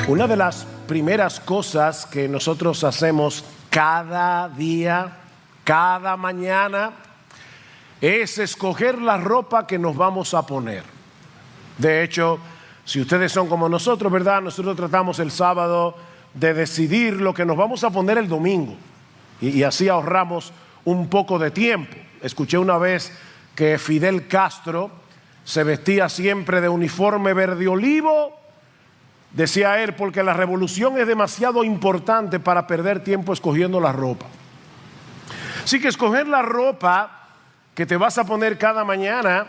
Una de las primeras cosas que nosotros hacemos cada día, cada mañana, es escoger la ropa que nos vamos a poner. De hecho, si ustedes son como nosotros, ¿verdad? Nosotros tratamos el sábado de decidir lo que nos vamos a poner el domingo. Y así ahorramos un poco de tiempo. Escuché una vez que Fidel Castro se vestía siempre de uniforme verde olivo. Decía él, porque la revolución es demasiado importante para perder tiempo escogiendo la ropa. Así que escoger la ropa que te vas a poner cada mañana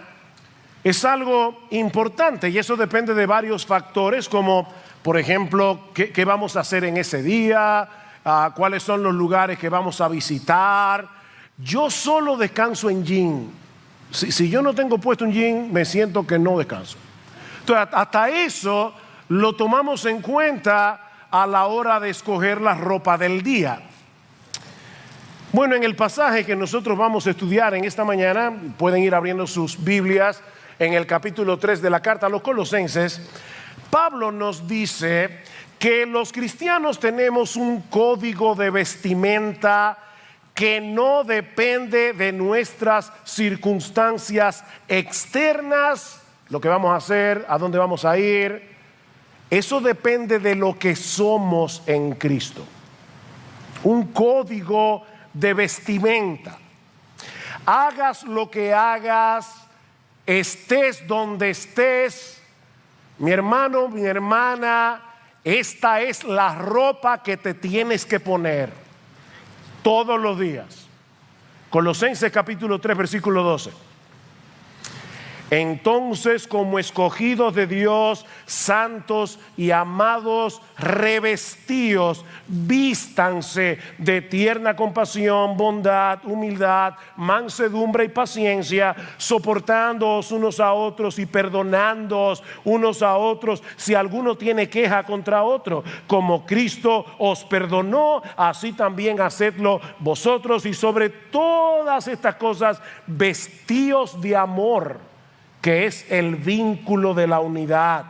es algo importante, y eso depende de varios factores, como por ejemplo, qué vamos a hacer en ese día, cuáles son los lugares que vamos a visitar. Yo solo descanso en jean. Si yo no tengo puesto un jean, me siento que no descanso. Entonces, hasta eso lo tomamos en cuenta a la hora de escoger la ropa del día. Bueno, en el pasaje que nosotros vamos a estudiar en esta mañana, pueden ir abriendo sus Biblias en el capítulo 3 de la carta a los Colosenses. Pablo nos dice que los cristianos tenemos un código de vestimenta que no depende de nuestras circunstancias externas, lo que vamos a hacer, a dónde vamos a ir. Eso depende de lo que somos en Cristo. Un código de vestimenta. Hagas lo que hagas, estés donde estés, mi hermano, mi hermana, esta es la ropa que te tienes que poner todos los días. Colosenses capítulo 3, versículo 12. Entonces, como escogidos de Dios, santos y amados, revestíos, vístanse de tierna compasión, bondad, humildad, mansedumbre y paciencia, soportándoos unos a otros y perdonándoos unos a otros si alguno tiene queja contra otro. Como Cristo os perdonó, así también hacedlo vosotros, y sobre todas estas cosas vestíos de amor, que es el vínculo de la unidad.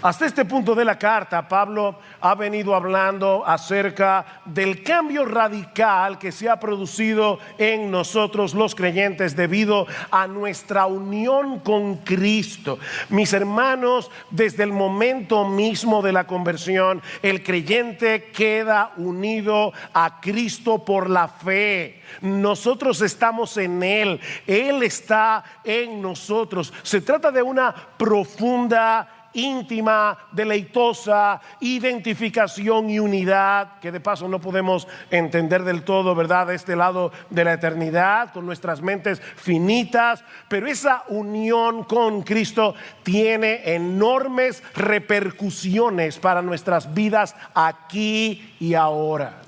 Hasta este punto de la carta, Pablo ha venido hablando acerca del cambio radical que se ha producido en nosotros los creyentes debido a nuestra unión con Cristo. Mis hermanos, desde el momento mismo de la conversión, el creyente queda unido a Cristo por la fe. Nosotros estamos en Él, Él está en nosotros. Se trata de una profunda, íntima, deleitosa identificación y unidad que de paso no podemos entender del todo, ¿verdad?, de este lado de la eternidad con nuestras mentes finitas, pero esa unión con Cristo tiene enormes repercusiones para nuestras vidas aquí y ahora.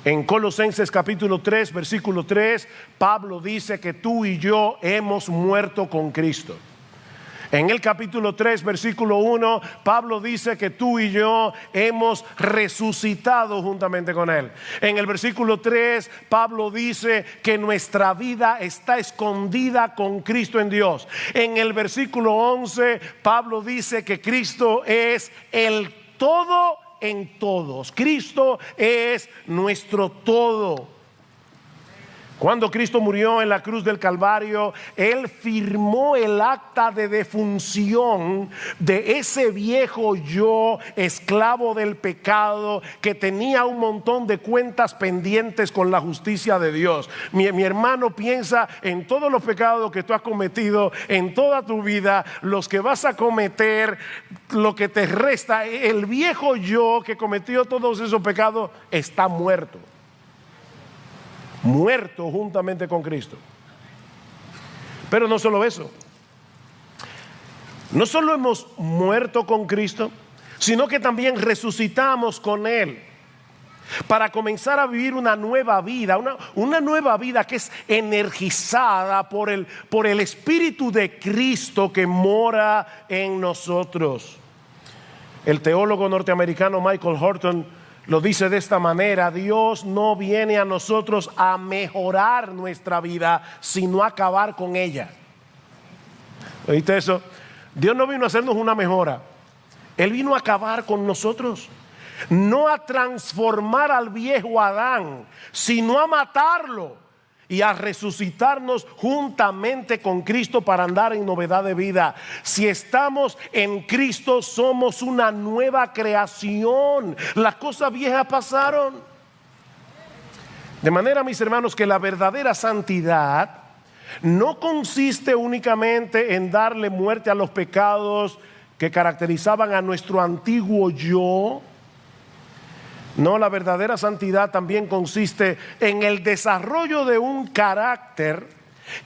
En Colosenses capítulo 3, versículo 3, Pablo dice que tú y yo hemos muerto con Cristo. En el capítulo 3, versículo 1, Pablo dice que tú y yo hemos resucitado juntamente con Él. En el versículo 3, Pablo dice que nuestra vida está escondida con Cristo en Dios. En el versículo 11, Pablo dice que Cristo es el todo en todos. Cristo es nuestro todo. Cuando Cristo murió en la cruz del Calvario, Él firmó el acta de defunción de ese viejo yo, esclavo del pecado, que tenía un montón de cuentas pendientes con la justicia de Dios. Mi hermano, piensa en todos los pecados que tú has cometido en toda tu vida, los que vas a cometer, lo que te resta. El viejo yo que cometió todos esos pecados está muerto. Muerto juntamente con Cristo. Pero no solo eso, no solo hemos muerto con Cristo, sino que también resucitamos con Él para comenzar a vivir una nueva vida, una nueva vida que es energizada por el Espíritu de Cristo que mora en nosotros. El teólogo norteamericano Michael Horton lo dice de esta manera: Dios no viene a nosotros a mejorar nuestra vida, sino a acabar con ella. ¿Oíste eso? Dios no vino a hacernos una mejora, Él vino a acabar con nosotros. No a transformar al viejo Adán, sino a matarlo y a resucitarnos juntamente con Cristo para andar en novedad de vida. Si estamos en Cristo, somos una nueva creación. Las cosas viejas pasaron. De manera, mis hermanos, que la verdadera santidad no consiste únicamente en darle muerte a los pecados que caracterizaban a nuestro antiguo yo. No, la verdadera santidad también consiste en el desarrollo de un carácter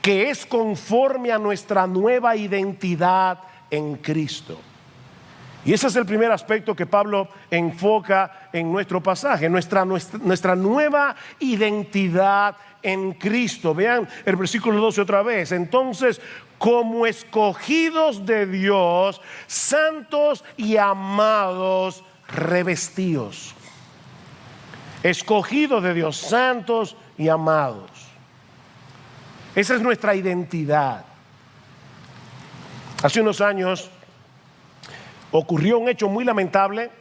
que es conforme a nuestra nueva identidad en Cristo. Y ese es el primer aspecto que Pablo enfoca en nuestro pasaje, nuestra nueva identidad en Cristo. Vean el versículo 12 otra vez. Entonces, como escogidos de Dios, santos y amados, revestidos. Escogidos de Dios, santos y amados. Esa es nuestra identidad. Hace unos años ocurrió un hecho muy lamentable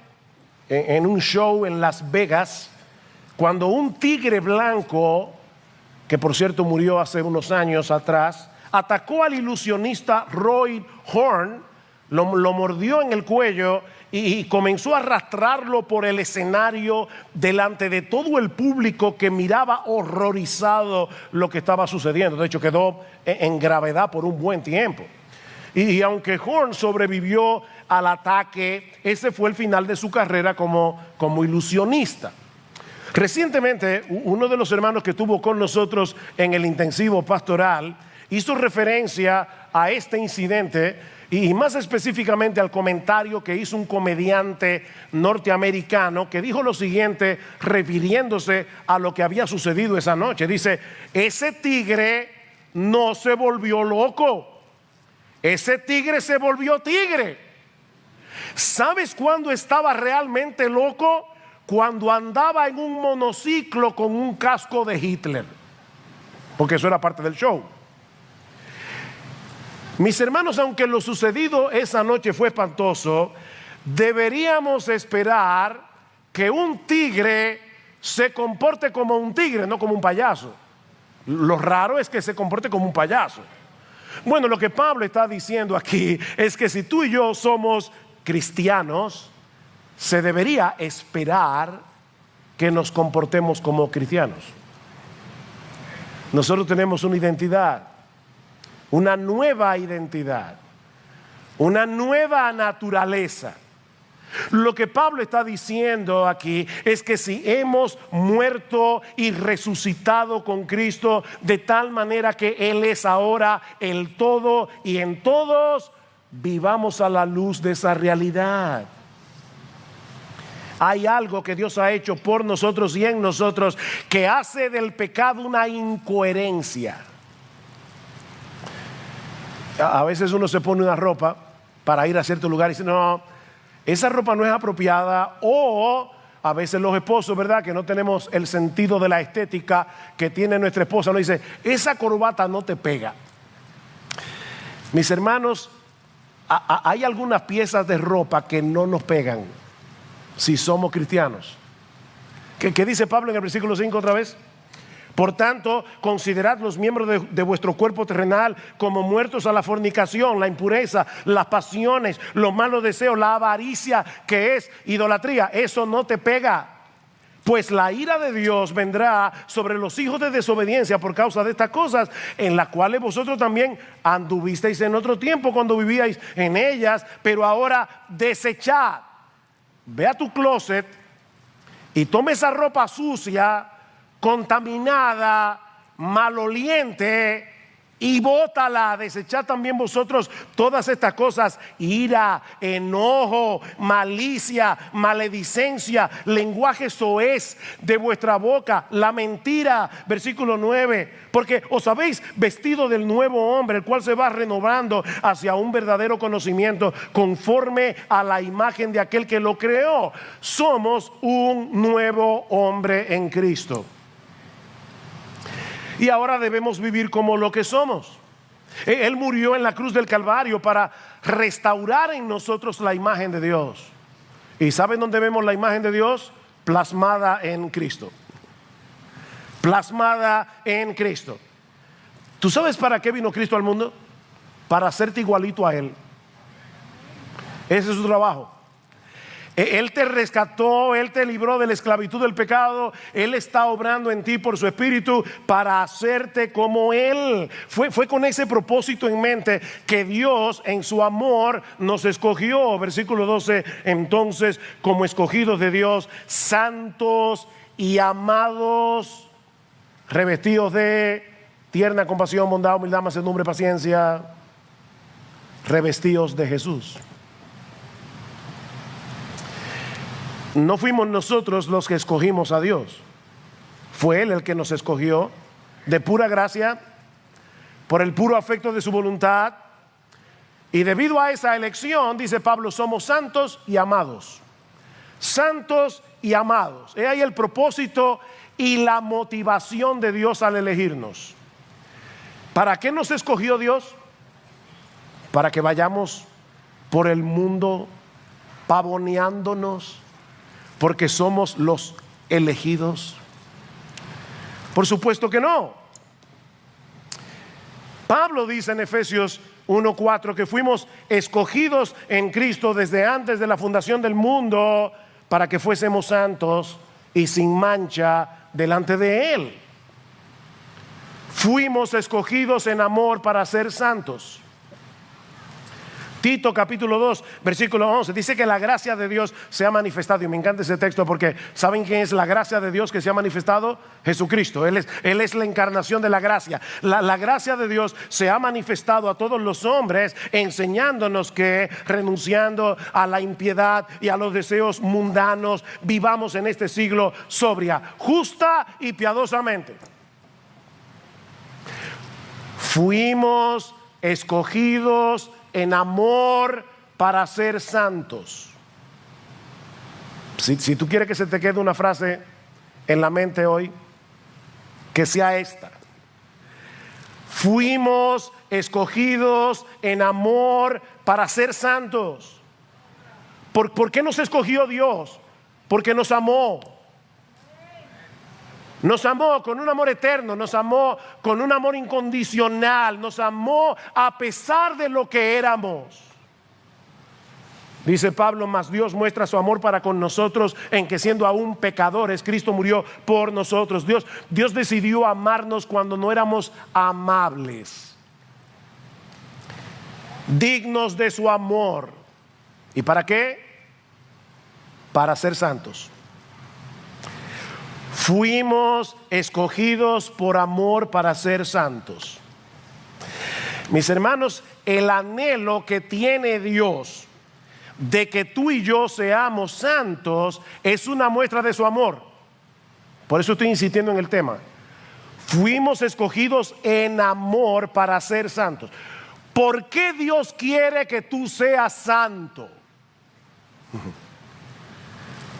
en un show en Las Vegas, cuando un tigre blanco, que por cierto murió hace unos años atrás, atacó al ilusionista Roy Horn, lo mordió en el cuello y comenzó a arrastrarlo por el escenario delante de todo el público que miraba horrorizado lo que estaba sucediendo. De hecho, quedó en gravedad por un buen tiempo. Y aunque Horn sobrevivió al ataque, ese fue el final de su carrera como ilusionista. Recientemente, uno de los hermanos que estuvo con nosotros en el intensivo pastoral hizo referencia a este incidente y más específicamente al comentario que hizo un comediante norteamericano que dijo lo siguiente refiriéndose a lo que había sucedido esa noche. Dice: ese tigre no se volvió loco, ese tigre se volvió tigre. ¿Sabes cuándo estaba realmente loco? Cuando andaba en un monociclo con un casco de Hitler, porque eso era parte del show. Mis hermanos, aunque lo sucedido esa noche fue espantoso, deberíamos esperar que un tigre se comporte como un tigre, no como un payaso. Lo raro es que se comporte como un payaso. Bueno, lo que Pablo está diciendo aquí es que si tú y yo somos cristianos, se debería esperar que nos comportemos como cristianos. Nosotros tenemos una identidad, una nueva identidad, una nueva naturaleza. Lo que Pablo está diciendo aquí es que si hemos muerto y resucitado con Cristo de tal manera que Él es ahora el todo y en todos, vivamos a la luz de esa realidad. Hay algo que Dios ha hecho por nosotros y en nosotros que hace del pecado una incoherencia. A veces uno se pone una ropa para ir a cierto lugar y dice: no, esa ropa no es apropiada. O a veces los esposos, ¿verdad?, que no tenemos el sentido de la estética que tiene nuestra esposa, nos dice: esa corbata no te pega. Mis hermanos, hay algunas piezas de ropa que no nos pegan si somos cristianos. ¿Qué dice Pablo en el versículo 5 otra vez? Por tanto, considerad los miembros de vuestro cuerpo terrenal como muertos a la fornicación, la impureza, las pasiones, los malos deseos, la avaricia, que es idolatría. Eso no te pega. Pues la ira de Dios vendrá sobre los hijos de desobediencia por causa de estas cosas, en las cuales vosotros también anduvisteis en otro tiempo cuando vivíais en ellas, pero ahora desechad. Ve a tu closet y toma esa ropa sucia, contaminada, maloliente, y bótala. Desechad también vosotros todas estas cosas: ira, enojo, malicia, maledicencia, lenguaje soez de vuestra boca, la mentira. Versículo 9: porque os habéis vestido del nuevo hombre, el cual se va renovando hacia un verdadero conocimiento conforme a la imagen de aquel que lo creó. Somos un nuevo hombre en Cristo. Y ahora debemos vivir como lo que somos. Él murió en la cruz del Calvario para restaurar en nosotros la imagen de Dios. ¿Y saben dónde vemos la imagen de Dios? Plasmada en Cristo. Plasmada en Cristo. ¿Tú sabes para qué vino Cristo al mundo? Para hacerte igualito a Él. Ese es su trabajo. Él te rescató, Él te libró de la esclavitud del pecado. Él está obrando en ti por su Espíritu para hacerte como Él. Fue con ese propósito en mente que Dios en su amor nos escogió. Versículo 12, entonces como escogidos de Dios, santos y amados, revestidos de tierna compasión, bondad, humildad, mansedumbre, paciencia, revestidos de Jesús. No fuimos nosotros los que escogimos a Dios. Fue Él el que nos escogió de pura gracia, por el puro afecto de su voluntad. Y debido a esa elección, dice Pablo, somos santos y amados. Santos y amados. He ahí el propósito y la motivación de Dios al elegirnos. ¿Para qué nos escogió Dios? Para que vayamos por el mundo pavoneándonos porque somos los elegidos. Por supuesto que no. Pablo dice en Efesios 1:4 que fuimos escogidos en Cristo desde antes de la fundación del mundo para que fuésemos santos y sin mancha delante de Él. Fuimos escogidos en amor para ser santos. Tito capítulo 2 versículo 11 dice que la gracia de Dios se ha manifestado. Y me encanta ese texto porque ¿saben quién es la gracia de Dios que se ha manifestado? Jesucristo. Él es la encarnación de la gracia. La gracia de Dios se ha manifestado a todos los hombres, enseñándonos que renunciando a la impiedad y a los deseos mundanos, vivamos en este siglo sobria, justa y piadosamente. Fuimos escogidos en amor para ser santos. Si tú quieres que se te quede una frase en la mente hoy, que sea esta: fuimos escogidos en amor para ser santos. ¿Por qué nos escogió Dios? Porque nos amó. Nos amó con un amor eterno, nos amó con un amor incondicional, nos amó a pesar de lo que éramos. Dice Pablo, mas Dios muestra su amor para con nosotros en que siendo aún pecadores, Cristo murió por nosotros. Dios decidió amarnos cuando no éramos amables, dignos de su amor. ¿Y para qué? Para ser santos. Fuimos escogidos por amor para ser santos. Mis hermanos, el anhelo que tiene Dios de que tú y yo seamos santos es una muestra de su amor. Por eso estoy insistiendo en el tema. Fuimos escogidos en amor para ser santos. ¿Por qué Dios quiere que tú seas santo?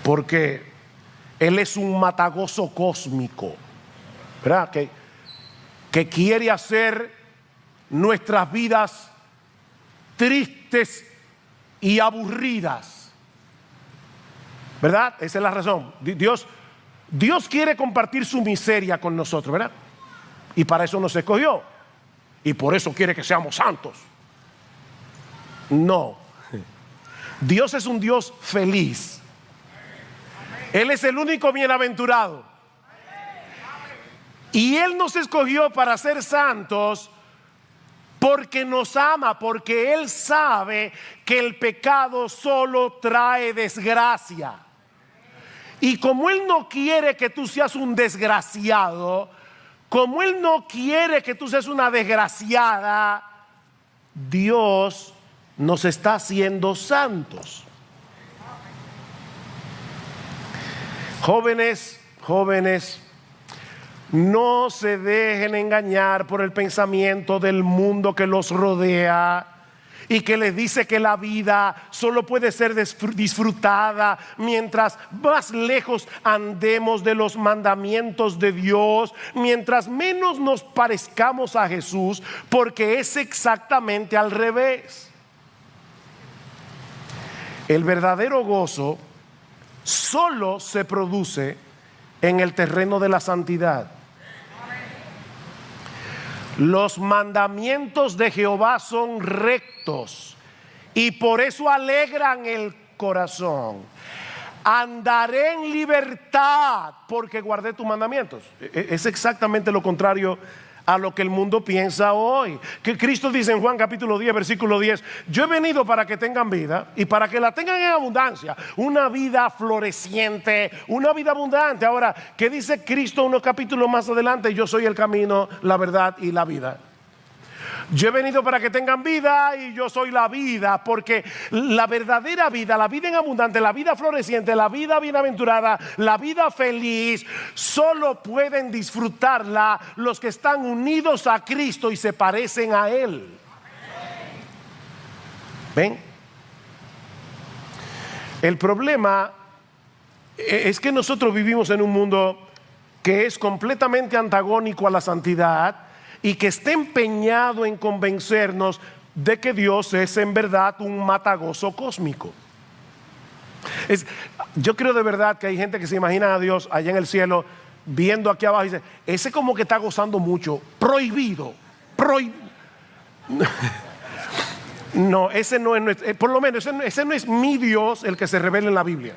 Porque Él es un matagozo cósmico, ¿verdad? Que quiere hacer nuestras vidas tristes y aburridas, ¿verdad? Esa es la razón. Dios quiere compartir su miseria con nosotros, ¿verdad? Y para eso nos escogió. Y por eso quiere que seamos santos. No. Dios es un Dios feliz. Él es el único bienaventurado. Y Él nos escogió para ser santos porque nos ama, porque Él sabe que el pecado solo trae desgracia. Y como Él no quiere que tú seas un desgraciado, como Él no quiere que tú seas una desgraciada, Dios nos está haciendo santos. Jóvenes, no se dejen engañar por el pensamiento del mundo que los rodea y que les dice que la vida solo puede ser disfrutada mientras más lejos andemos de los mandamientos de Dios, mientras menos nos parezcamos a Jesús, porque es exactamente al revés. El verdadero gozo solo se produce en el terreno de la santidad. Los mandamientos de Jehová son rectos y por eso alegran el corazón. Andaré en libertad porque guardé tus mandamientos. Es exactamente lo contrario a lo que el mundo piensa hoy. Que Cristo dice en Juan capítulo 10 versículo 10: yo he venido para que tengan vida y para que la tengan en abundancia, una vida floreciente, una vida abundante. Ahora, ¿qué dice Cristo unos capítulos más adelante? Yo soy el camino, la verdad y la vida. Yo he venido para que tengan vida y yo soy la vida, porque la verdadera vida, la vida en abundante, la vida floreciente, la vida bienaventurada, la vida feliz, solo pueden disfrutarla los que están unidos a Cristo y se parecen a Él. ¿Ven? El problema es que nosotros vivimos en un mundo que es completamente antagónico a la santidad y que está empeñado en convencernos de que Dios es en verdad un matagozo cósmico. Yo creo de verdad que hay gente que se imagina a Dios allá en el cielo viendo aquí abajo y dice: ese como que está gozando mucho, prohibido. No, ese no es, por lo menos ese no es mi Dios, el que se revela en la Biblia.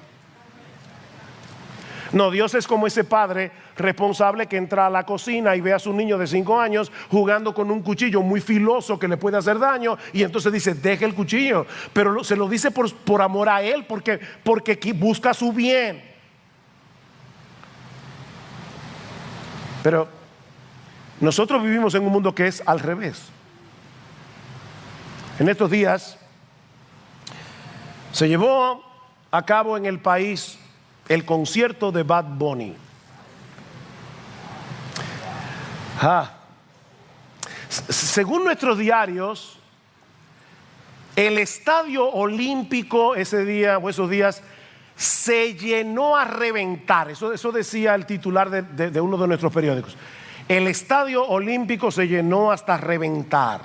No, Dios es como ese padre responsable que entra a la cocina y ve a su niño de 5 años jugando con un cuchillo muy filoso que le puede hacer daño, y entonces dice: deje el cuchillo. Pero se lo dice por amor a él, porque busca su bien. Pero nosotros vivimos en un mundo que es al revés. En estos días se llevó a cabo en el país el concierto de Bad Bunny. Según nuestros diarios, el estadio olímpico ese día o esos días se llenó a reventar. Eso decía el titular de uno de nuestros periódicos. El estadio olímpico se llenó hasta reventar.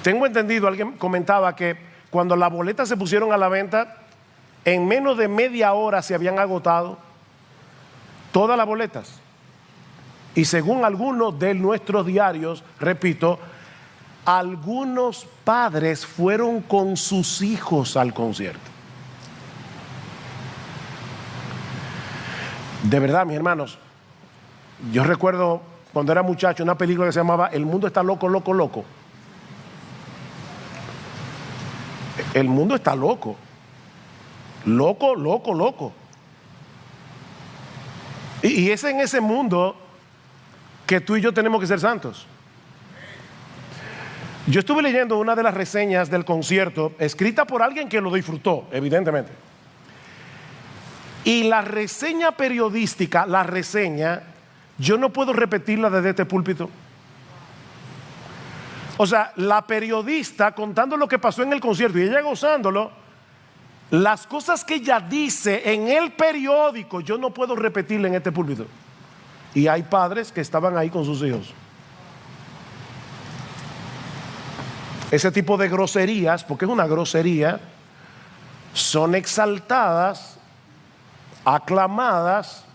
Tengo entendido, alguien comentaba que cuando las boletas se pusieron a la venta, en menos de media hora se habían agotado todas las boletas. Y según algunos de nuestros diarios, repito, algunos padres fueron con sus hijos al concierto. De verdad, mis hermanos, yo recuerdo cuando era muchacho una película que se llamaba El mundo está loco, loco, loco. El mundo está loco. Loco, loco, loco. Y es en ese mundo que tú y yo tenemos que ser santos. Yo estuve leyendo una de las reseñas del concierto, escrita por alguien que lo disfrutó, evidentemente. Y la reseña periodística, yo no puedo repetirla desde este púlpito. O sea, la periodista contando lo que pasó en el concierto y ella gozándolo, las cosas que ella dice en el periódico, yo no puedo repetirla en este púlpito. Y hay padres que estaban ahí con sus hijos. Ese tipo de groserías, porque es una grosería, son exaltadas, aclamadas.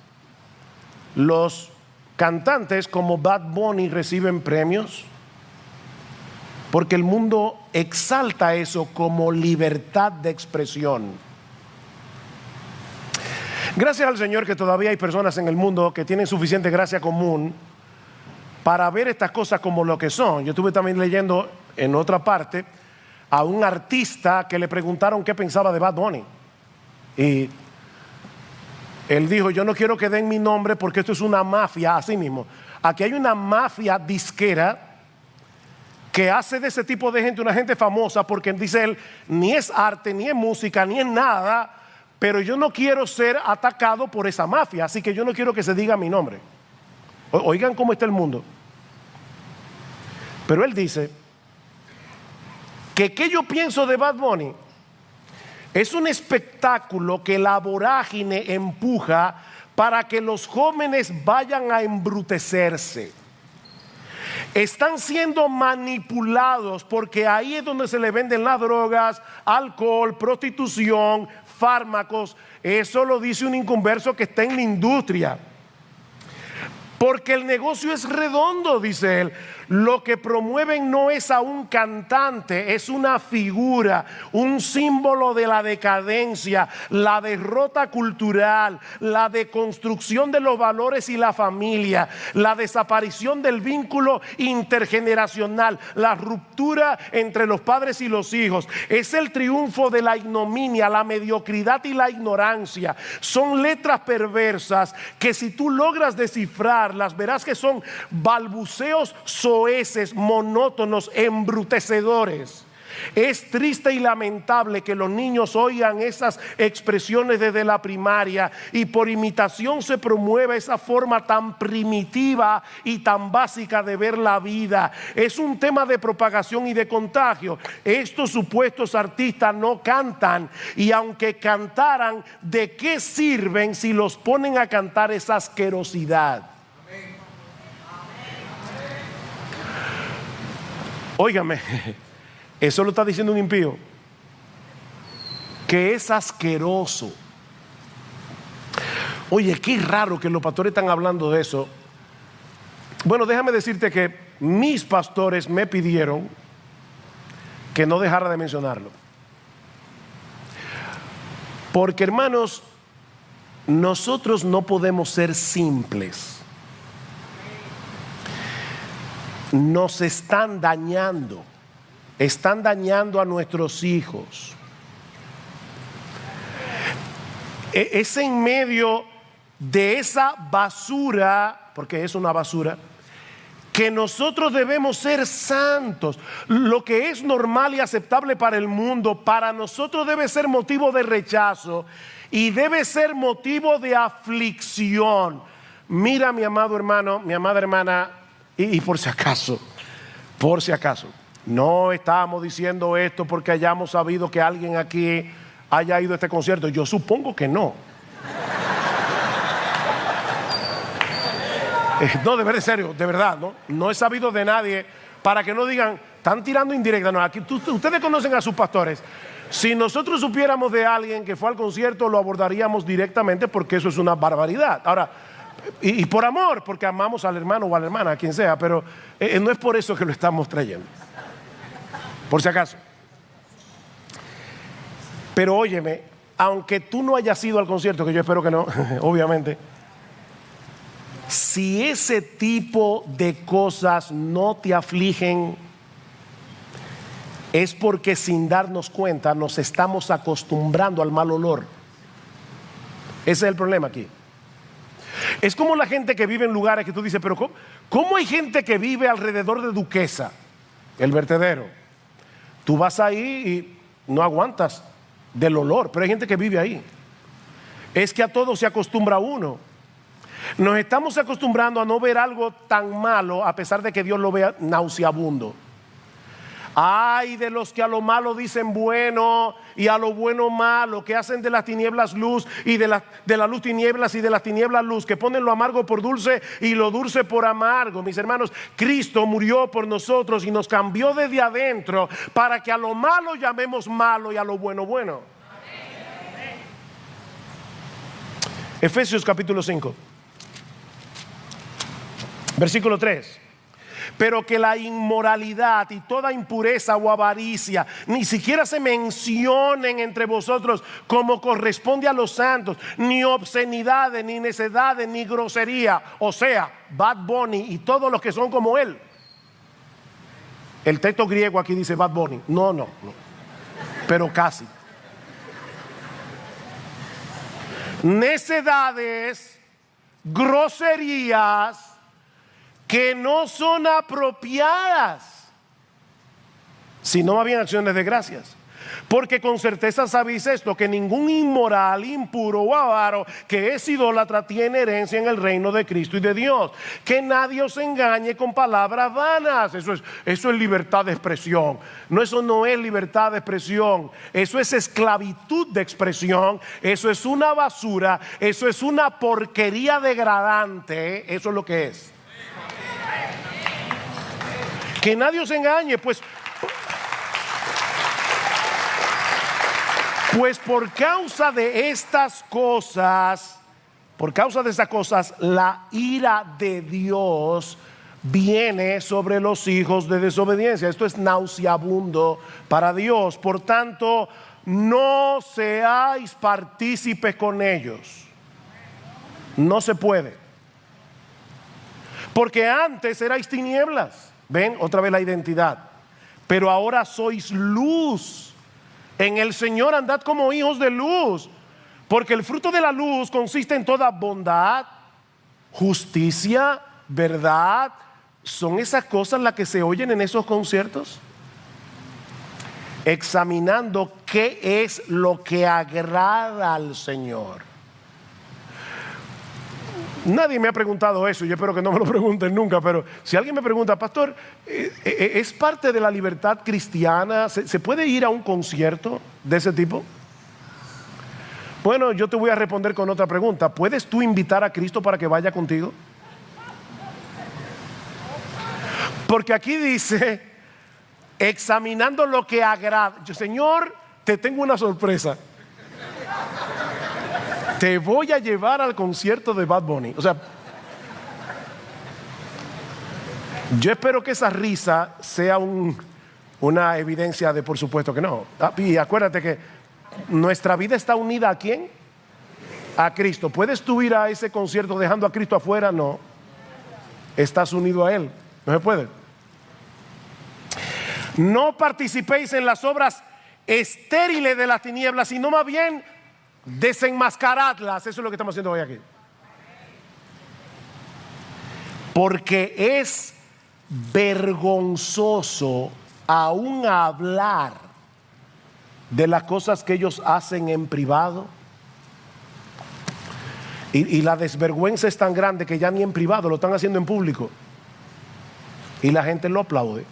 Los cantantes como Bad Bunny reciben premios porque el mundo exalta eso como libertad de expresión. Gracias al Señor que todavía hay personas en el mundo que tienen suficiente gracia común para ver estas cosas como lo que son. Yo estuve también leyendo en otra parte a un artista que le preguntaron qué pensaba de Bad Bunny. Y él dijo: yo no quiero que den mi nombre porque esto es una mafia, así mismo. Aquí hay una mafia disquera que hace de ese tipo de gente una gente famosa, porque dice él, ni es arte, ni es música, ni es nada, pero yo no quiero ser atacado por esa mafia, así que yo no quiero que se diga mi nombre. Oigan cómo está el mundo. Pero él dice que ¿qué yo pienso de Bad Bunny? Es un espectáculo que la vorágine empuja para que los jóvenes vayan a embrutecerse. están siendo manipulados, porque ahí es donde se le venden las drogas, alcohol, prostitución, fármacos. Eso lo dice un inconverso que está en la industria. Porque el negocio es redondo, dice él. Lo que promueven no es a un cantante, es una figura, un símbolo de la decadencia, la derrota cultural, la deconstrucción de los valores y la familia, la desaparición del vínculo intergeneracional, la ruptura entre los padres y los hijos. Es el triunfo de la ignominia, la mediocridad y la ignorancia. Son letras perversas que, si tú logras descifrarlas, verás que son balbuceos soeces, monótonos, embrutecedores. Es triste y lamentable que los niños oigan esas expresiones desde la primaria y por imitación se promueve esa forma tan primitiva y tan básica de ver la vida. Es un tema de propagación y de contagio. Estos supuestos artistas no cantan, y aunque cantaran, ¿de qué sirven si los ponen a cantar esa asquerosidad? Óigame, eso lo está diciendo un impío, que es asqueroso. Oye, qué raro que los pastores están hablando de eso. Bueno, déjame decirte que mis pastores me pidieron que no dejara de mencionarlo. Porque, hermanos, nosotros no podemos ser simples. Nos están dañando a nuestros hijos. Es en medio de esa basura, porque es una basura, que nosotros debemos ser santos. Lo que es normal y aceptable para el mundo, para nosotros debe ser motivo de rechazo y debe ser motivo de aflicción. Mira, mi amado hermano, mi amada hermana, y por si acaso, no estamos diciendo esto porque hayamos sabido que alguien aquí haya ido a este concierto. Yo supongo que no. No, de verdad, en serio, de verdad, no he sabido de nadie, para que no digan, están tirando indirecta. No, aquí ustedes conocen a sus pastores. Si nosotros supiéramos de alguien que fue al concierto, lo abordaríamos directamente, porque eso es una barbaridad. Ahora, y por amor, porque amamos al hermano o a la hermana, a quien sea, pero no es por eso que lo estamos trayendo, por si acaso. Pero óyeme, aunque tú no hayas ido al concierto, que yo espero que no, obviamente, si ese tipo de cosas no te afligen, es porque sin darnos cuenta nos estamos acostumbrando al mal olor. Ese es el problema aquí. Es como la gente que vive en lugares que tú dices, pero ¿cómo hay gente que vive alrededor de Duquesa, el vertedero? Tú vas ahí y no aguantas del olor, pero hay gente que vive ahí. Es que a todo se acostumbra uno. Nos estamos acostumbrando a no ver algo tan malo, a pesar de que Dios lo vea nauseabundo. Ay de los que a lo malo dicen bueno y a lo bueno malo, que hacen de las tinieblas luz y de la luz tinieblas y de las tinieblas luz, que ponen lo amargo por dulce y lo dulce por amargo. Mis hermanos, Cristo murió por nosotros y nos cambió desde adentro para que a lo malo llamemos malo y a lo bueno bueno. Efesios capítulo 5, versículo 3. Pero que la inmoralidad y toda impureza o avaricia ni siquiera se mencionen entre vosotros como corresponde a los santos, ni obscenidades, ni necedades, ni grosería, o sea, Bad Bunny y todos los que son como él. El texto griego aquí dice Bad Bunny, no, pero casi. Necedades, groserías que no son apropiadas, sino más bien acciones de gracias. Porque con certeza sabéis esto, que ningún inmoral, impuro o avaro que es idólatra tiene herencia en el reino de Cristo y de Dios. Que nadie os engañe con palabras vanas. Eso es libertad de expresión. No, eso no es libertad de expresión. Eso es esclavitud de expresión. Eso es una basura. Eso es una porquería degradante. Eso es lo que es. Que nadie os engañe, pues por causa de estas cosas, la ira de Dios viene sobre los hijos de desobediencia. Esto es nauseabundo para Dios. Por tanto, no seáis partícipes con ellos. No se puede. Porque antes erais tinieblas. Ven, otra vez la identidad. Pero ahora sois luz. En el Señor andad como hijos de luz. Porque el fruto de la luz consiste en toda bondad, justicia, verdad. ¿Son esas cosas las que se oyen en esos conciertos? Examinando qué es lo que agrada al Señor. Nadie me ha preguntado eso, yo espero que no me lo pregunten nunca, pero si alguien me pregunta, pastor, ¿es parte de la libertad cristiana? ¿Se puede ir a un concierto de ese tipo? Bueno, yo te voy a responder con otra pregunta. ¿Puedes tú invitar a Cristo para que vaya contigo? Porque aquí dice, examinando lo que agrada. Yo, Señor, te tengo una sorpresa. Te voy a llevar al concierto de Bad Bunny. O sea, yo espero que esa risa sea una evidencia de, por supuesto que no. Y acuérdate que nuestra vida está unida ¿a quién? A Cristo. ¿Puedes tú ir a ese concierto dejando a Cristo afuera? No. Estás unido a Él. No se puede. No participéis en las obras estériles de las tinieblas, sino más bien desenmascaradlas. Eso es lo que estamos haciendo hoy aquí. Porque es vergonzoso aún hablar de las cosas que ellos hacen en privado. Y la desvergüenza es tan grande que ya ni en privado lo están haciendo en público. Y la gente lo aplaude.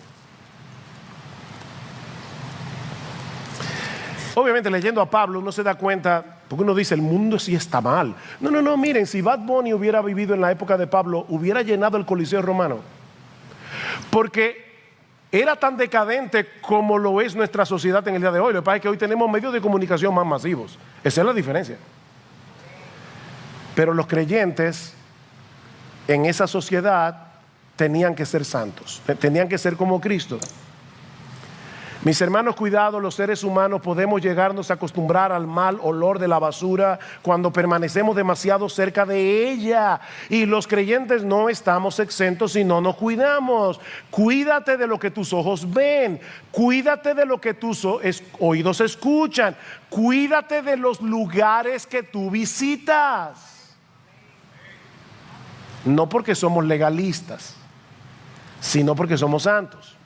Obviamente leyendo a Pablo uno se da cuenta, porque uno dice el mundo sí está mal. No, miren, si Bad Bunny hubiera vivido en la época de Pablo, hubiera llenado el Coliseo romano. Porque era tan decadente como lo es nuestra sociedad en el día de hoy. Lo que pasa es que hoy tenemos medios de comunicación más masivos. Esa es la diferencia. Pero los creyentes en esa sociedad tenían que ser santos, tenían que ser como Cristo. Mis hermanos, cuidado, los seres humanos podemos llegarnos a acostumbrar al mal olor de la basura cuando permanecemos demasiado cerca de ella. Y los creyentes no estamos exentos si no nos cuidamos. Cuídate de lo que tus ojos ven, cuídate de lo que tus oídos escuchan, cuídate de los lugares que tú visitas. No porque somos legalistas, sino porque somos santos.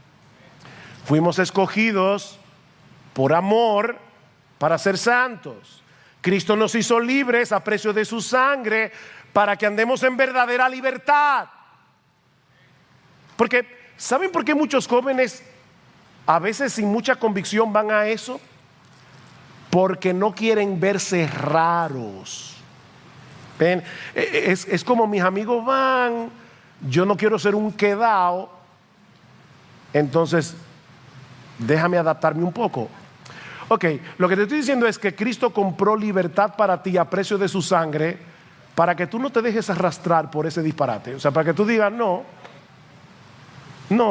Fuimos escogidos por amor para ser santos. Cristo nos hizo libres a precio de su sangre para que andemos en verdadera libertad. Porque, ¿saben por qué muchos jóvenes a veces sin mucha convicción van a eso? Porque no quieren verse raros. ¿Ven? Es como mis amigos van, yo no quiero ser un quedao, entonces déjame adaptarme un poco. Ok, lo que te estoy diciendo es que Cristo compró libertad para ti a precio de su sangre, para que tú no te dejes arrastrar por ese disparate. O sea, para que tú digas, no,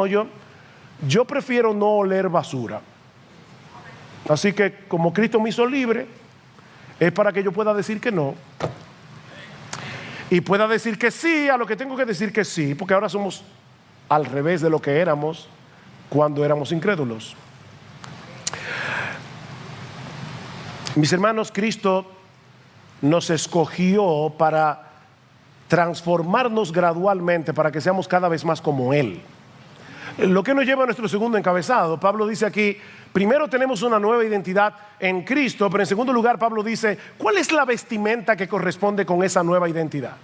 yo prefiero no oler basura. Así que como Cristo me hizo libre, es para que yo pueda decir que no. Y pueda decir que sí a lo que tengo que decir que sí, porque ahora somos al revés de lo que éramos cuando éramos incrédulos. Mis hermanos, Cristo nos escogió para transformarnos gradualmente, para que seamos cada vez más como Él. Lo que nos lleva a nuestro segundo encabezado. Pablo dice aquí, primero tenemos una nueva identidad en Cristo, pero en segundo lugar Pablo dice, ¿cuál es la vestimenta que corresponde con esa nueva identidad?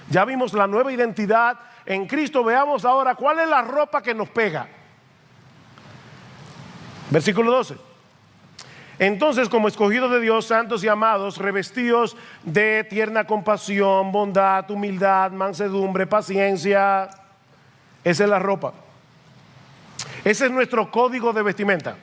Ya vimos la nueva identidad en Cristo, veamos ahora cuál es la ropa que nos pega. Versículo 12. Entonces, como escogidos de Dios, santos y amados, revestidos de tierna compasión, bondad, humildad, mansedumbre, paciencia. Esa es la ropa. Ese es nuestro código de vestimenta.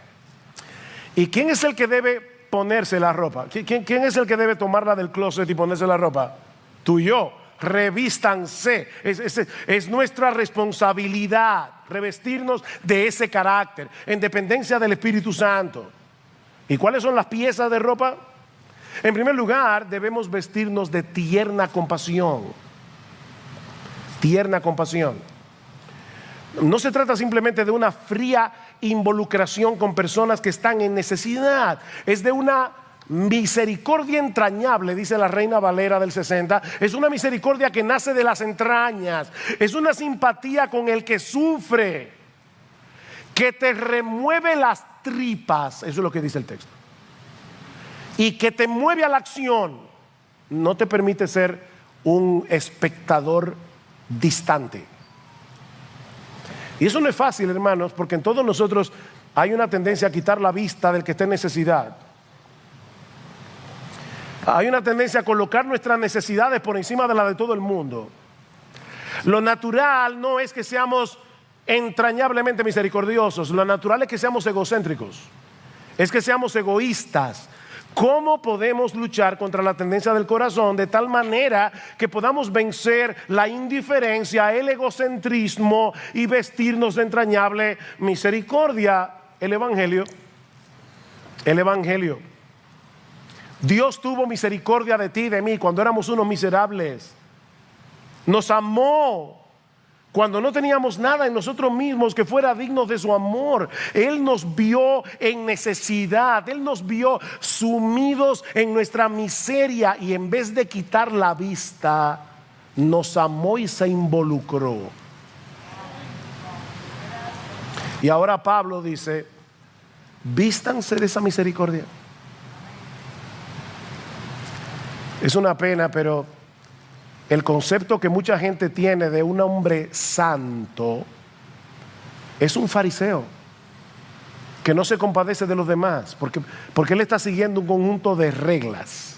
¿Y quién es el que debe ponerse la ropa? ¿Quién es el que debe tomarla del closet y ponerse la ropa? Tú y yo. Revístanse. Es nuestra responsabilidad revestirnos de ese carácter en dependencia del Espíritu Santo. ¿Y cuáles son las piezas de ropa? En primer lugar, debemos vestirnos de tierna compasión. Tierna compasión. No se trata simplemente de una fría involucración con personas que están en necesidad. Es de una misericordia entrañable, dice la Reina Valera del 60. Es una misericordia que nace de las entrañas. Es una simpatía con el que sufre, que te remueve las tripas. Eso es lo que dice el texto. Y que te mueve a la acción. No te permite ser un espectador distante. Y eso no es fácil, hermanos, porque en todos nosotros hay una tendencia a quitar la vista del que está en necesidad. Hay una tendencia a colocar nuestras necesidades por encima de la de todo el mundo. Lo natural no es que seamos entrañablemente misericordiosos. Lo natural es que seamos egocéntricos. Es que seamos egoístas. ¿Cómo podemos luchar contra la tendencia del corazón de tal manera que podamos vencer la indiferencia, el egocentrismo y vestirnos de entrañable misericordia? El Evangelio. Dios tuvo misericordia de ti y de mí cuando éramos unos miserables. Nos amó cuando no teníamos nada en nosotros mismos que fuera digno de su amor. Él nos vio en necesidad. Él nos vio sumidos en nuestra miseria. Y en vez de quitar la vista, nos amó y se involucró. Y ahora Pablo dice: vístanse de esa misericordia. Es una pena, pero el concepto que mucha gente tiene de un hombre santo es un fariseo que no se compadece de los demás, porque él está siguiendo un conjunto de reglas.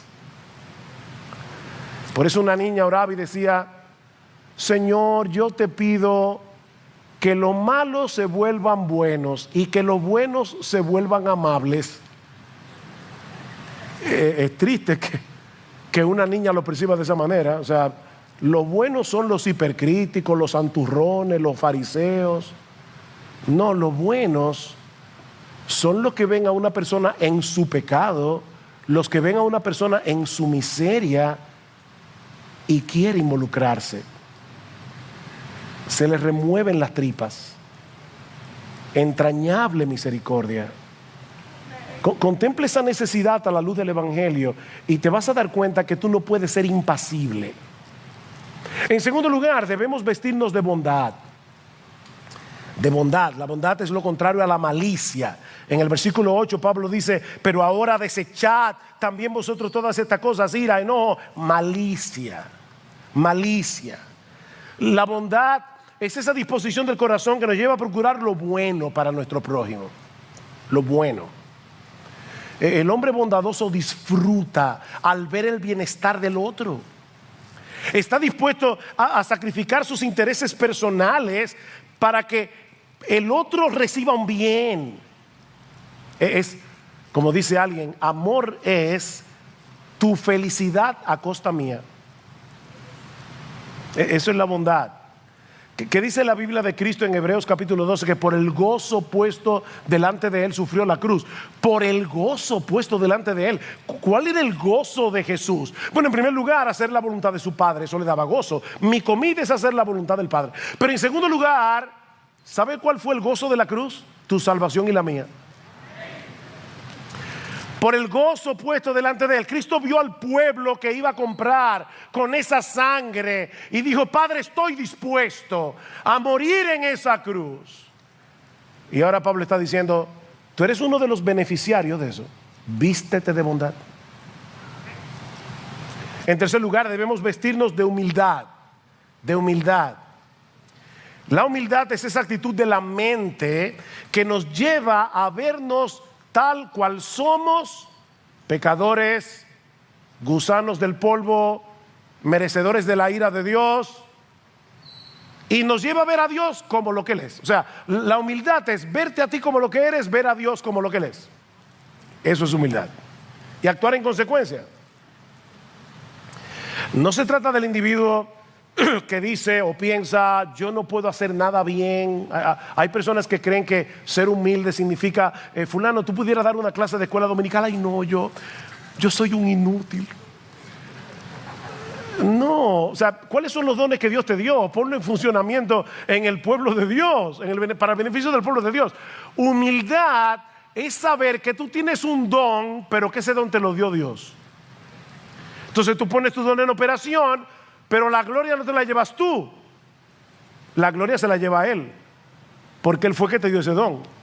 Por eso una niña oraba y decía: Señor, yo te pido que los malos se vuelvan buenos y que los buenos se vuelvan amables. Es triste que una niña lo perciba de esa manera. O sea, los buenos son los hipercríticos, los santurrones, los fariseos. No, los buenos son los que ven a una persona en su pecado, los que ven a una persona en su miseria y quiere involucrarse. Se les remueven las tripas. Entrañable misericordia. Contemple esa necesidad a la luz del Evangelio y te vas a dar cuenta que tú no puedes ser impasible. En segundo lugar, debemos vestirnos de bondad. De bondad. La bondad es lo contrario a la malicia. En el versículo 8 Pablo dice: pero ahora desechad también vosotros todas estas cosas: ira, enojo, malicia. Malicia. La bondad es esa disposición del corazón que nos lleva a procurar lo bueno para nuestro prójimo. Lo bueno. El hombre bondadoso disfruta al ver el bienestar del otro. Está dispuesto a sacrificar sus intereses personales para que el otro reciba un bien. Es, como dice alguien, amor es tu felicidad a costa mía. Eso es la bondad. ¿Qué dice la Biblia de Cristo en Hebreos capítulo 12? Que por el gozo puesto delante de él sufrió la cruz. Por el gozo puesto delante de él. ¿Cuál era el gozo de Jesús? Bueno, en primer lugar, hacer la voluntad de su Padre. Eso le daba gozo. Mi comida es hacer la voluntad del Padre. Pero en segundo lugar, ¿sabe cuál fue el gozo de la cruz? Tu salvación y la mía. Por el gozo puesto delante de él. Cristo vio al pueblo que iba a comprar con esa sangre y dijo: Padre, estoy dispuesto a morir en esa cruz. Y ahora Pablo está diciendo: tú eres uno de los beneficiarios de eso. Vístete de bondad. En tercer lugar, debemos vestirnos de humildad. De humildad. La humildad es esa actitud de la mente que nos lleva a vernos tal cual somos, pecadores, gusanos del polvo, merecedores de la ira de Dios, Y nos lleva a ver a Dios como lo que Él es. O sea, la humildad es verte a ti como lo que eres, ver a Dios como lo que Él es. Eso es humildad. Y actuar en consecuencia. No se trata del individuo que dice o piensa, yo no puedo hacer nada bien. Hay personas que creen que ser humilde significa, fulano, tú pudieras dar una clase de escuela dominical. Ay no, yo soy un inútil. No, o sea, ¿cuáles son los dones que Dios te dio? Ponlo en funcionamiento en el pueblo de Dios, para el beneficio del pueblo de Dios. Humildad es saber que tú tienes un don, pero que ese don te lo dio Dios. Entonces tú pones tu don en operación, pero la gloria no te la llevas tú. La gloria se la lleva a Él, porque Él fue que te dio ese don.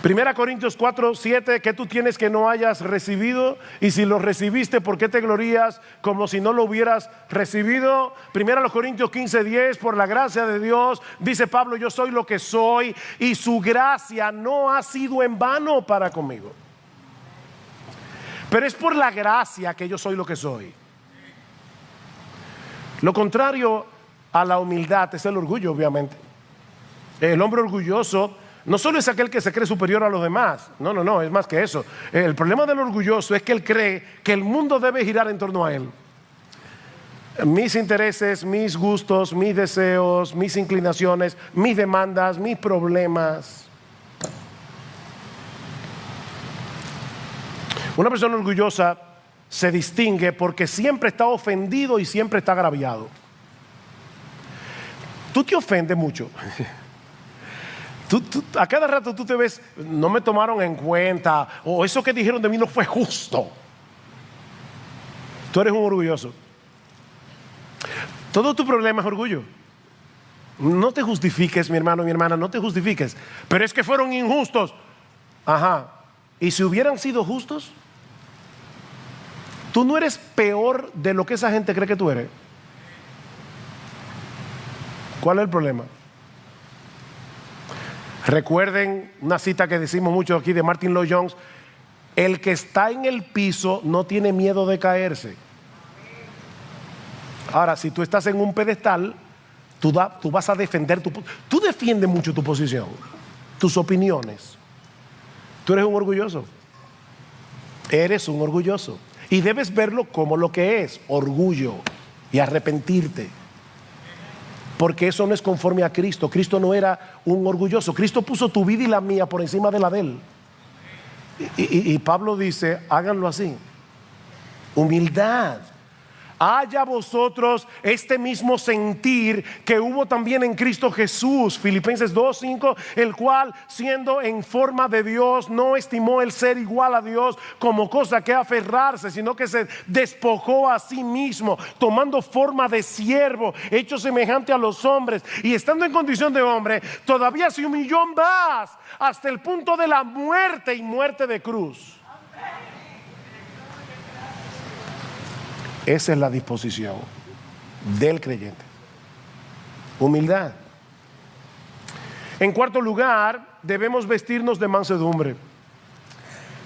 1 Corintios 4:7, ¿qué tú tienes que no hayas recibido? Y si lo recibiste, ¿por qué te glorías como si no lo hubieras recibido? 1 Corintios 15:10, por la gracia de Dios, dice Pablo, yo soy lo que soy y su gracia no ha sido en vano para conmigo. Pero es por la gracia que yo soy lo que soy. Lo contrario a la humildad es el orgullo, obviamente. El hombre orgulloso no solo es aquel que se cree superior a los demás, no, es más que eso. El problema del orgulloso es que él cree que el mundo debe girar en torno a él. Mis intereses, mis gustos, mis deseos, mis inclinaciones, mis demandas, mis problemas. Una persona orgullosa se distingue porque siempre está ofendido y siempre está agraviado. Tú te ofendes mucho. A cada rato tú te ves, no me tomaron en cuenta, o eso que dijeron de mí no fue justo. Tú eres un orgulloso. Todo tu problema es orgullo. No te justifiques, mi hermano, mi hermana, no te justifiques. Pero es que fueron injustos. Ajá. ¿Y si hubieran sido justos? Tú no eres peor de lo que esa gente cree que tú eres. ¿Cuál es el problema? Recuerden una cita que decimos mucho aquí de Martin Lloyd Jones: el que está en el piso no tiene miedo de caerse. Ahora, si tú estás en un pedestal, tú vas a defender tú defiendes mucho tu posición, tus opiniones. Tú eres un orgulloso. Eres un orgulloso. Y debes verlo como lo que es, orgullo, y arrepentirte. Porque eso no es conforme a Cristo. Cristo no era un orgulloso. Cristo puso tu vida y la mía por encima de la de Él. Y Pablo dice, háganlo así. Humildad. Haya vosotros este mismo sentir que hubo también en Cristo Jesús. Filipenses 2:5, el cual siendo en forma de Dios no estimó el ser igual a Dios como cosa que aferrarse, sino que se despojó a sí mismo, tomando forma de siervo, hecho semejante a los hombres, y estando en condición de hombre, todavía se humilló más hasta el punto de la muerte, y muerte de cruz. Esa es la disposición del creyente. Humildad. En cuarto lugar, debemos vestirnos de mansedumbre.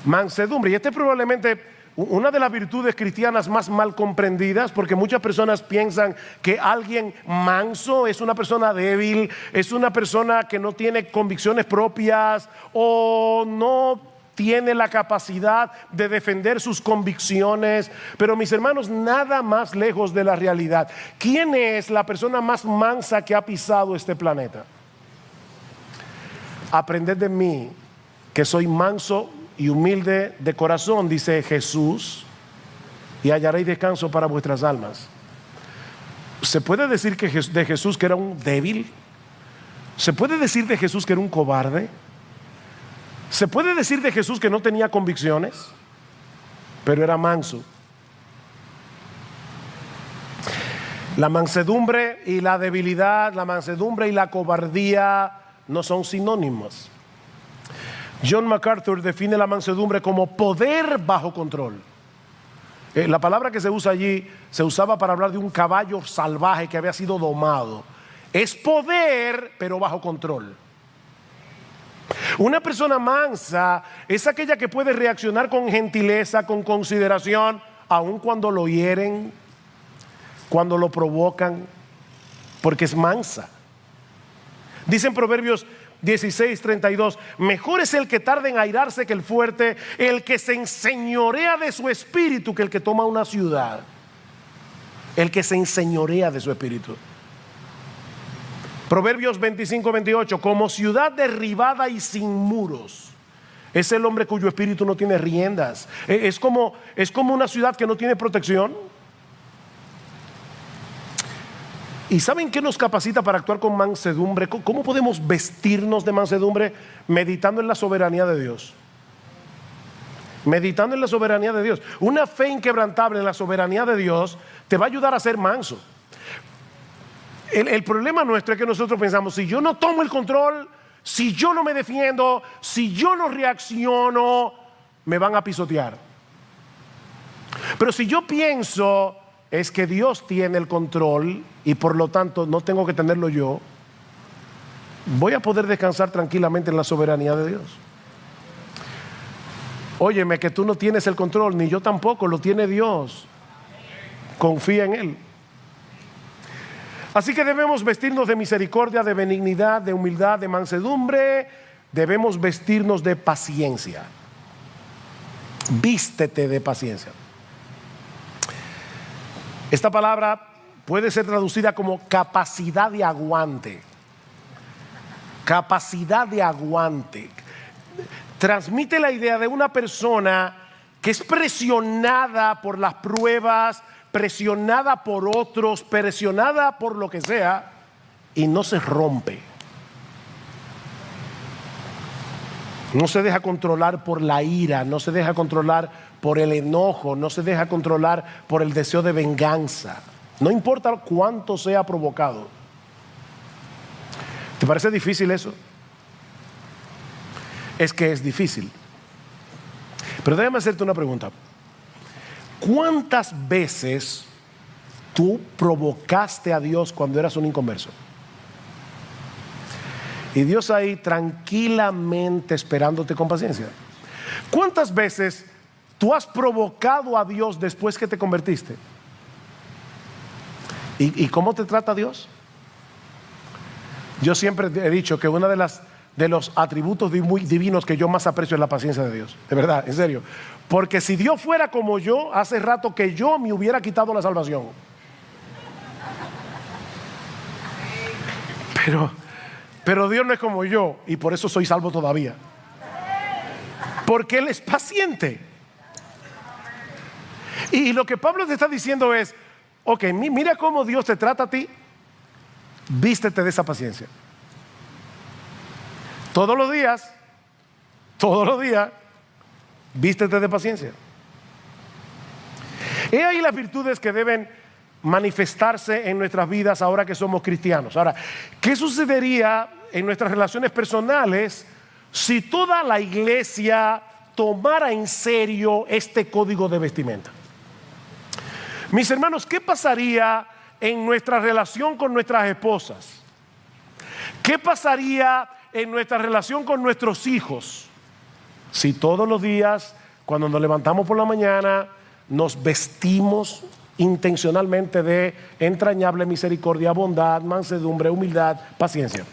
Mansedumbre. Y esta es probablemente una de las virtudes cristianas más mal comprendidas, porque muchas personas piensan que alguien manso es una persona débil, es una persona que no tiene convicciones propias o no tiene la capacidad de defender sus convicciones. Pero mis hermanos, nada más lejos de la realidad. ¿Quién es la persona más mansa que ha pisado este planeta? Aprended de mí, que soy manso y humilde de corazón, dice Jesús, y hallaréis descanso para vuestras almas. ¿Se puede decir de Jesús que era un débil? ¿Se puede decir de Jesús que era un cobarde? ¿Se puede decir de Jesús que no tenía convicciones? Pero era manso. La mansedumbre y la debilidad, la mansedumbre y la cobardía no son sinónimos. John MacArthur define la mansedumbre como poder bajo control. La palabra que se usa allí se usaba para hablar de un caballo salvaje que había sido domado. Es poder, pero bajo control. Una persona mansa es aquella que puede reaccionar con gentileza, con consideración, aun cuando lo hieren, cuando lo provocan. porque es mansa. Dice en Proverbios 16:32, mejor es el que tarda en airarse que el fuerte, el que se enseñorea de su espíritu que el que toma una ciudad. El que se enseñorea de su espíritu. Proverbios 25:28, como ciudad derribada y sin muros, es el hombre cuyo espíritu no tiene riendas. Es como una ciudad que no tiene protección. ¿Y saben qué nos capacita para actuar con mansedumbre? ¿Cómo podemos vestirnos de mansedumbre? Meditando en la soberanía de Dios. Meditando en la soberanía de Dios. Una fe inquebrantable en la soberanía de Dios te va a ayudar a ser manso. El problema nuestro es que nosotros pensamos, si yo no tomo el control, si yo no me defiendo, si yo no reacciono, me van a pisotear. Pero si yo pienso, es que Dios tiene el control y por lo tanto no tengo que tenerlo yo, voy a poder descansar tranquilamente en la soberanía de Dios. Óyeme, que tú no tienes el control, ni yo tampoco, lo tiene Dios. Confía en Él. Así que debemos vestirnos de misericordia, de benignidad, de humildad, de mansedumbre. Debemos vestirnos de paciencia. Vístete de paciencia. Esta palabra puede ser traducida como capacidad de aguante. Capacidad de aguante. Transmite la idea de una persona que es presionada por las pruebas, presionada por otros, presionada por lo que sea, y no se rompe. No se deja controlar por la ira, no se deja controlar por el enojo, no se deja controlar por el deseo de venganza. No importa cuánto sea provocado. ¿Te parece difícil eso? Es que es difícil. Pero déjame hacerte una pregunta. ¿Cuántas veces tú provocaste a Dios cuando eras un inconverso? Y Dios ahí tranquilamente esperándote con paciencia. ¿Cuántas veces tú has provocado a Dios después que te convertiste? ¿Y cómo te trata Dios? Yo siempre he dicho que una de los atributos divinos que yo más aprecio es la paciencia de Dios. De verdad, en serio. Porque si Dios fuera como yo, hace rato que yo me hubiera quitado la salvación. Pero Dios no es como yo y por eso soy salvo todavía. Porque Él es paciente. Y lo que Pablo te está diciendo es, ok, mira cómo Dios te trata a ti, vístete de esa paciencia. Todos los días, vístete de paciencia. He ahí las virtudes que deben manifestarse en nuestras vidas ahora que somos cristianos. Ahora, ¿qué sucedería en nuestras relaciones personales si toda la iglesia tomara en serio este código de vestimenta? Mis hermanos, ¿qué pasaría en nuestra relación con nuestras esposas? ¿Qué pasaría en nuestra relación con nuestros hijos si todos los días, cuando nos levantamos por la mañana, nos vestimos intencionalmente de entrañable misericordia, bondad, mansedumbre, humildad, paciencia?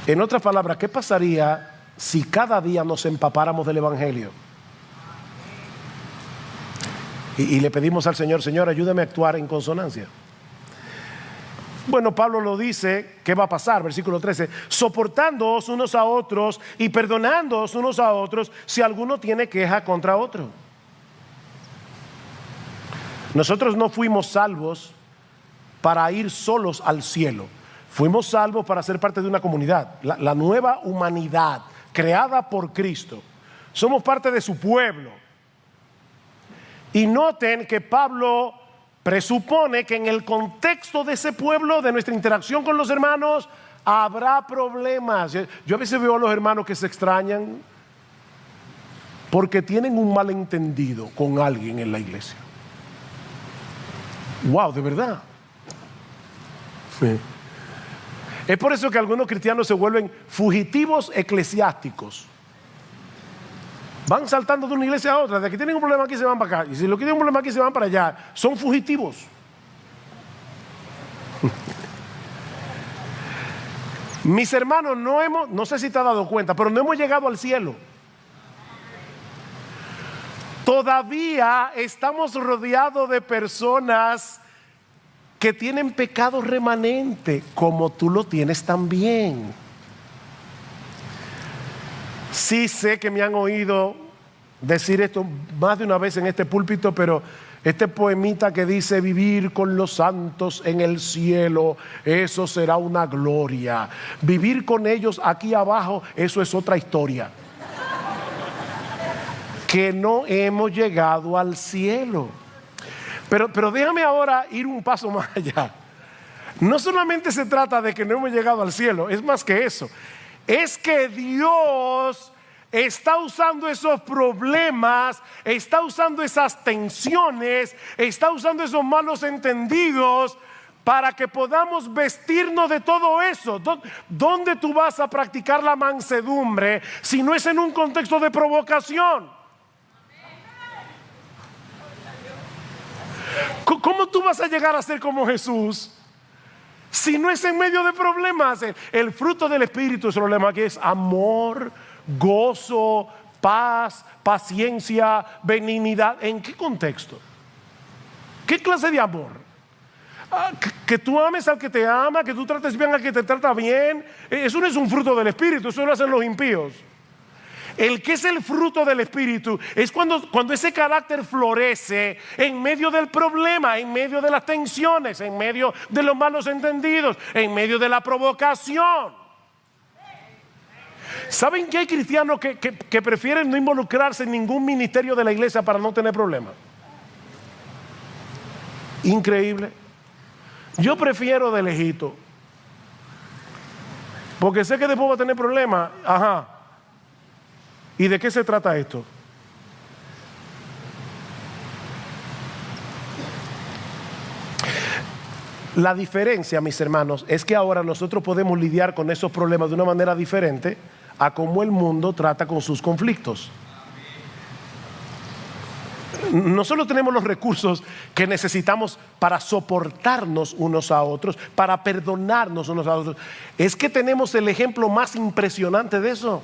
En otras palabras, ¿qué pasaría si cada día nos empapáramos del Evangelio? Y le pedimos al Señor, Señor, ayúdame a actuar en consonancia. Bueno, Pablo lo dice, ¿qué va a pasar? Versículo 13, soportándoos unos a otros y perdonándoos unos a otros si alguno tiene queja contra otro. Nosotros no fuimos salvos para ir solos al cielo. Fuimos salvos para ser parte de una comunidad, la nueva humanidad creada por Cristo. Somos parte de su pueblo. Y noten que Pablo presupone que en el contexto de ese pueblo, de nuestra interacción con los hermanos, habrá problemas. Yo a veces veo a los hermanos que se extrañan porque tienen un malentendido con alguien en la iglesia. Wow, de verdad. Sí. Es por eso que algunos cristianos se vuelven fugitivos eclesiásticos. Van saltando de una iglesia a otra. De que tienen un problema aquí se van para acá. Y si lo que tienen un problema aquí se van para allá. Son fugitivos. Mis hermanos, no sé si te has dado cuenta, pero no hemos llegado al cielo. Todavía estamos rodeados de personas que tienen pecado remanente, como tú lo tienes también. Sí sé que me han oído decir esto más de una vez en este púlpito, pero este poemita que dice vivir con los santos en el cielo, eso será una gloria. Vivir con ellos aquí abajo, eso es otra historia. Que no hemos llegado al cielo. Pero déjame ahora ir un paso más allá. No solamente se trata de que no hemos llegado al cielo, es más que eso. Es que Dios está usando esos problemas, está usando esas tensiones, está usando esos malos entendidos para que podamos vestirnos de todo eso. ¿Dónde tú vas a practicar la mansedumbre si no es en un contexto de provocación? ¿Cómo tú vas a llegar a ser como Jesús si no es en medio de problemas? El fruto del Espíritu, es el problema, que es amor, gozo, paz, paciencia, benignidad. ¿En qué contexto? ¿Qué clase de amor? Que tú ames al que te ama, que tú trates bien al que te trata bien. Eso no es un fruto del Espíritu, eso lo hacen los impíos. El que es el fruto del Espíritu es cuando ese carácter florece en medio del problema, en medio de las tensiones, en medio de los malos entendidos, en medio de la provocación. ¿Saben que hay cristianos que prefieren no involucrarse en ningún ministerio de la iglesia para no tener problemas? Increíble. Yo prefiero de lejito, porque sé que después voy a tener problemas. Ajá. ¿Y de qué se trata esto? La diferencia, mis hermanos, es que ahora nosotros podemos lidiar con esos problemas de una manera diferente a cómo el mundo trata con sus conflictos. No solo tenemos los recursos que necesitamos para soportarnos unos a otros, para perdonarnos unos a otros, es que tenemos el ejemplo más impresionante de eso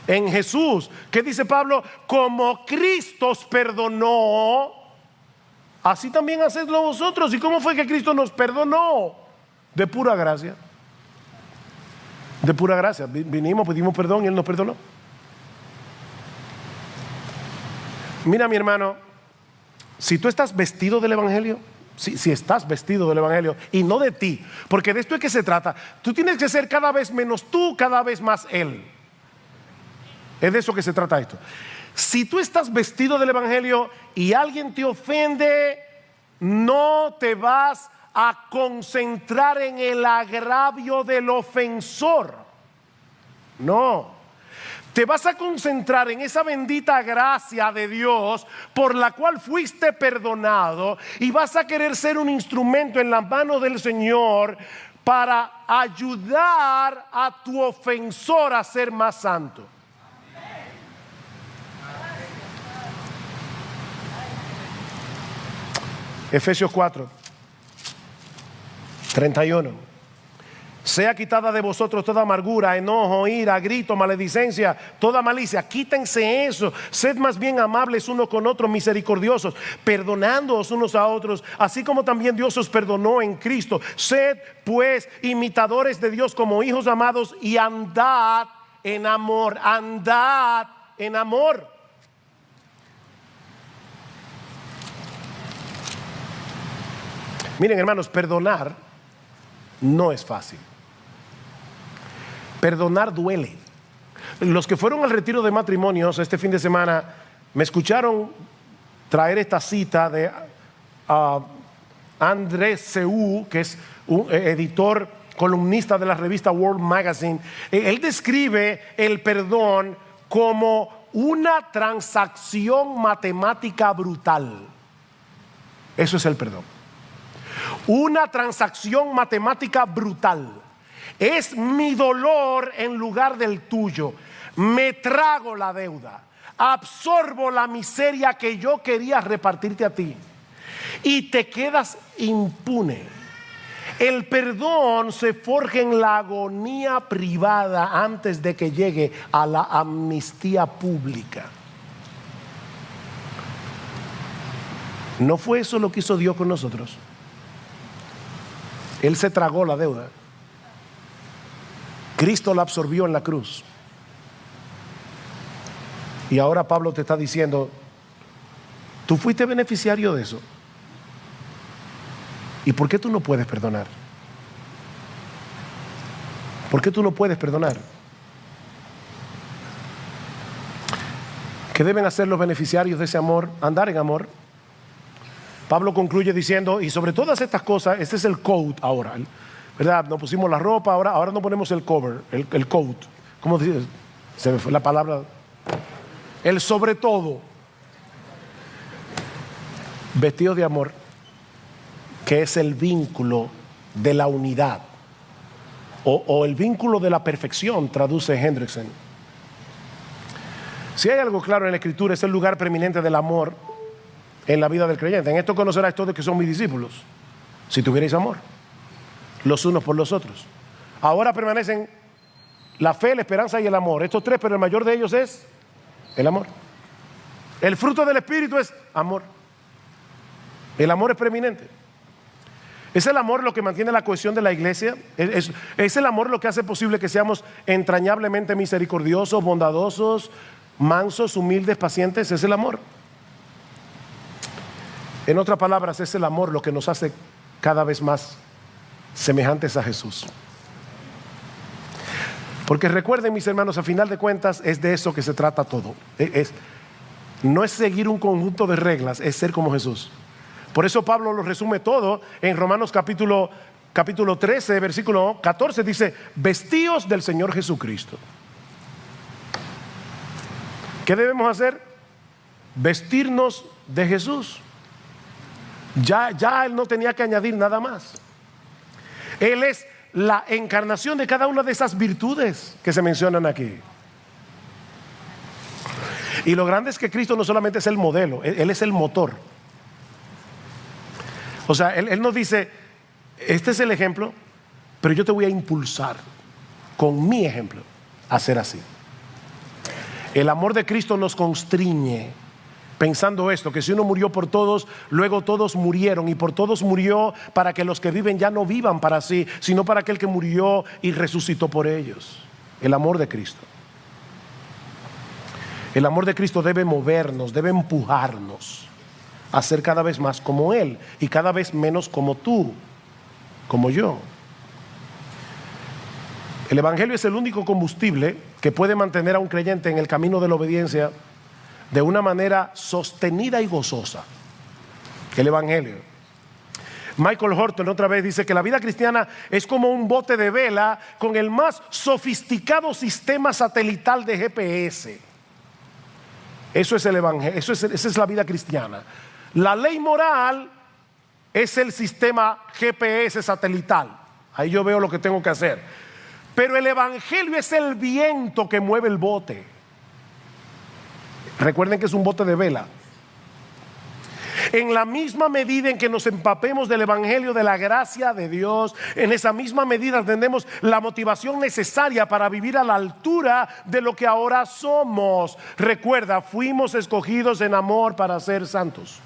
en Jesús. ¿Qué dice Pablo? Como Cristo os perdonó, así también hacedlo vosotros. ¿Y cómo fue que Cristo nos perdonó? De pura gracia. De pura gracia. Vinimos, pedimos perdón y Él nos perdonó. Mira, mi hermano, si tú estás vestido del Evangelio, si estás vestido del Evangelio y no de ti, porque de esto es que se trata, tú tienes que ser cada vez menos tú, cada vez más Él. Es de eso que se trata esto. Si tú estás vestido del Evangelio y alguien te ofende, no te vas a concentrar en el agravio del ofensor. No. Te vas a concentrar en esa bendita gracia de Dios por la cual fuiste perdonado, y vas a querer ser un instrumento en las manos del Señor para ayudar a tu ofensor a ser más santo. Efesios 4, 31. Sea quitada de vosotros toda amargura, enojo, ira, grito, maledicencia, toda malicia. Quítense eso. Sed más bien amables unos con otros, misericordiosos, perdonándoos unos a otros, así como también Dios os perdonó en Cristo. Sed pues imitadores de Dios como hijos amados, y andad en amor. Andad en amor. Miren, hermanos, perdonar no es fácil. Perdonar duele. Los que fueron al retiro de matrimonios este fin de semana me escucharon traer esta cita de Andrés Seú, que es un editor, columnista de la revista World Magazine. Él describe el perdón como una transacción matemática brutal. Eso es el perdón. Una transacción matemática brutal. Es mi dolor en lugar del tuyo. Me trago la deuda, absorbo la miseria que yo quería repartirte a ti, y te quedas impune. El perdón se forja en la agonía privada antes de que llegue a la amnistía pública. ¿No fue eso lo que hizo Dios con nosotros? Él se tragó la deuda. Cristo la absorbió en la cruz. Y ahora Pablo te está diciendo, tú fuiste beneficiario de eso. ¿Y por qué tú no puedes perdonar? ¿Por qué tú no puedes perdonar? ¿Qué deben hacer los beneficiarios de ese amor? Andar en amor. Pablo concluye diciendo, y sobre todas estas cosas, este es el coat ahora, ¿verdad? Nos pusimos la ropa, ahora nos ponemos el cover, el coat. ¿Cómo dice? Se me fue la palabra. El sobre todo. Vestidos de amor, que es el vínculo de la unidad, o el vínculo de la perfección, traduce Hendrickson. Si hay algo claro en la Escritura, es el lugar preeminente del amor en la vida del creyente. En esto conoceráis todos que son mis discípulos, si tuvierais amor los unos por los otros. Ahora permanecen la fe, la esperanza y el amor, estos tres, pero el mayor de ellos es el amor. El fruto del Espíritu es amor. El amor es preeminente. ¿Es el amor lo que mantiene la cohesión de la iglesia? ¿Es el amor lo que hace posible que seamos entrañablemente misericordiosos, bondadosos, mansos, humildes, pacientes? Es el amor. En otras palabras, es el amor lo que nos hace cada vez más semejantes a Jesús. Porque recuerden, mis hermanos, a final de cuentas es de eso que se trata todo. No es seguir un conjunto de reglas, es ser como Jesús. Por eso Pablo lo resume todo en Romanos capítulo 13, versículo 14, dice, vestíos del Señor Jesucristo. ¿Qué debemos hacer? Vestirnos de Jesús. Ya Él no tenía que añadir nada más. Él es la encarnación de cada una de esas virtudes que se mencionan aquí. Y lo grande es que Cristo no solamente es el modelo, Él es el motor. O sea, él nos dice, este es el ejemplo, pero yo te voy a impulsar con mi ejemplo a ser así. El amor de Cristo nos constriñe pensando esto, que si uno murió por todos, luego todos murieron, y por todos murió para que los que viven ya no vivan para sí, sino para aquel que murió y resucitó por ellos. El amor de Cristo. El amor de Cristo debe movernos, debe empujarnos a ser cada vez más como Él y cada vez menos como tú, como yo. El Evangelio es el único combustible que puede mantener a un creyente en el camino de la obediencia de una manera sostenida y gozosa. El Evangelio. Michael Horton otra vez dice que la vida cristiana es como un bote de vela con el más sofisticado sistema satelital de GPS. Eso es el Evangelio, esa es la vida cristiana. La ley moral es el sistema GPS satelital. Ahí yo veo lo que tengo que hacer. Pero el Evangelio es el viento que mueve el bote. Recuerden que es un bote de vela. En la misma medida en que nos empapemos del Evangelio de la gracia de Dios, en esa misma medida tendremos la motivación necesaria para vivir a la altura de lo que ahora somos. Recuerda, fuimos escogidos en amor para ser santos.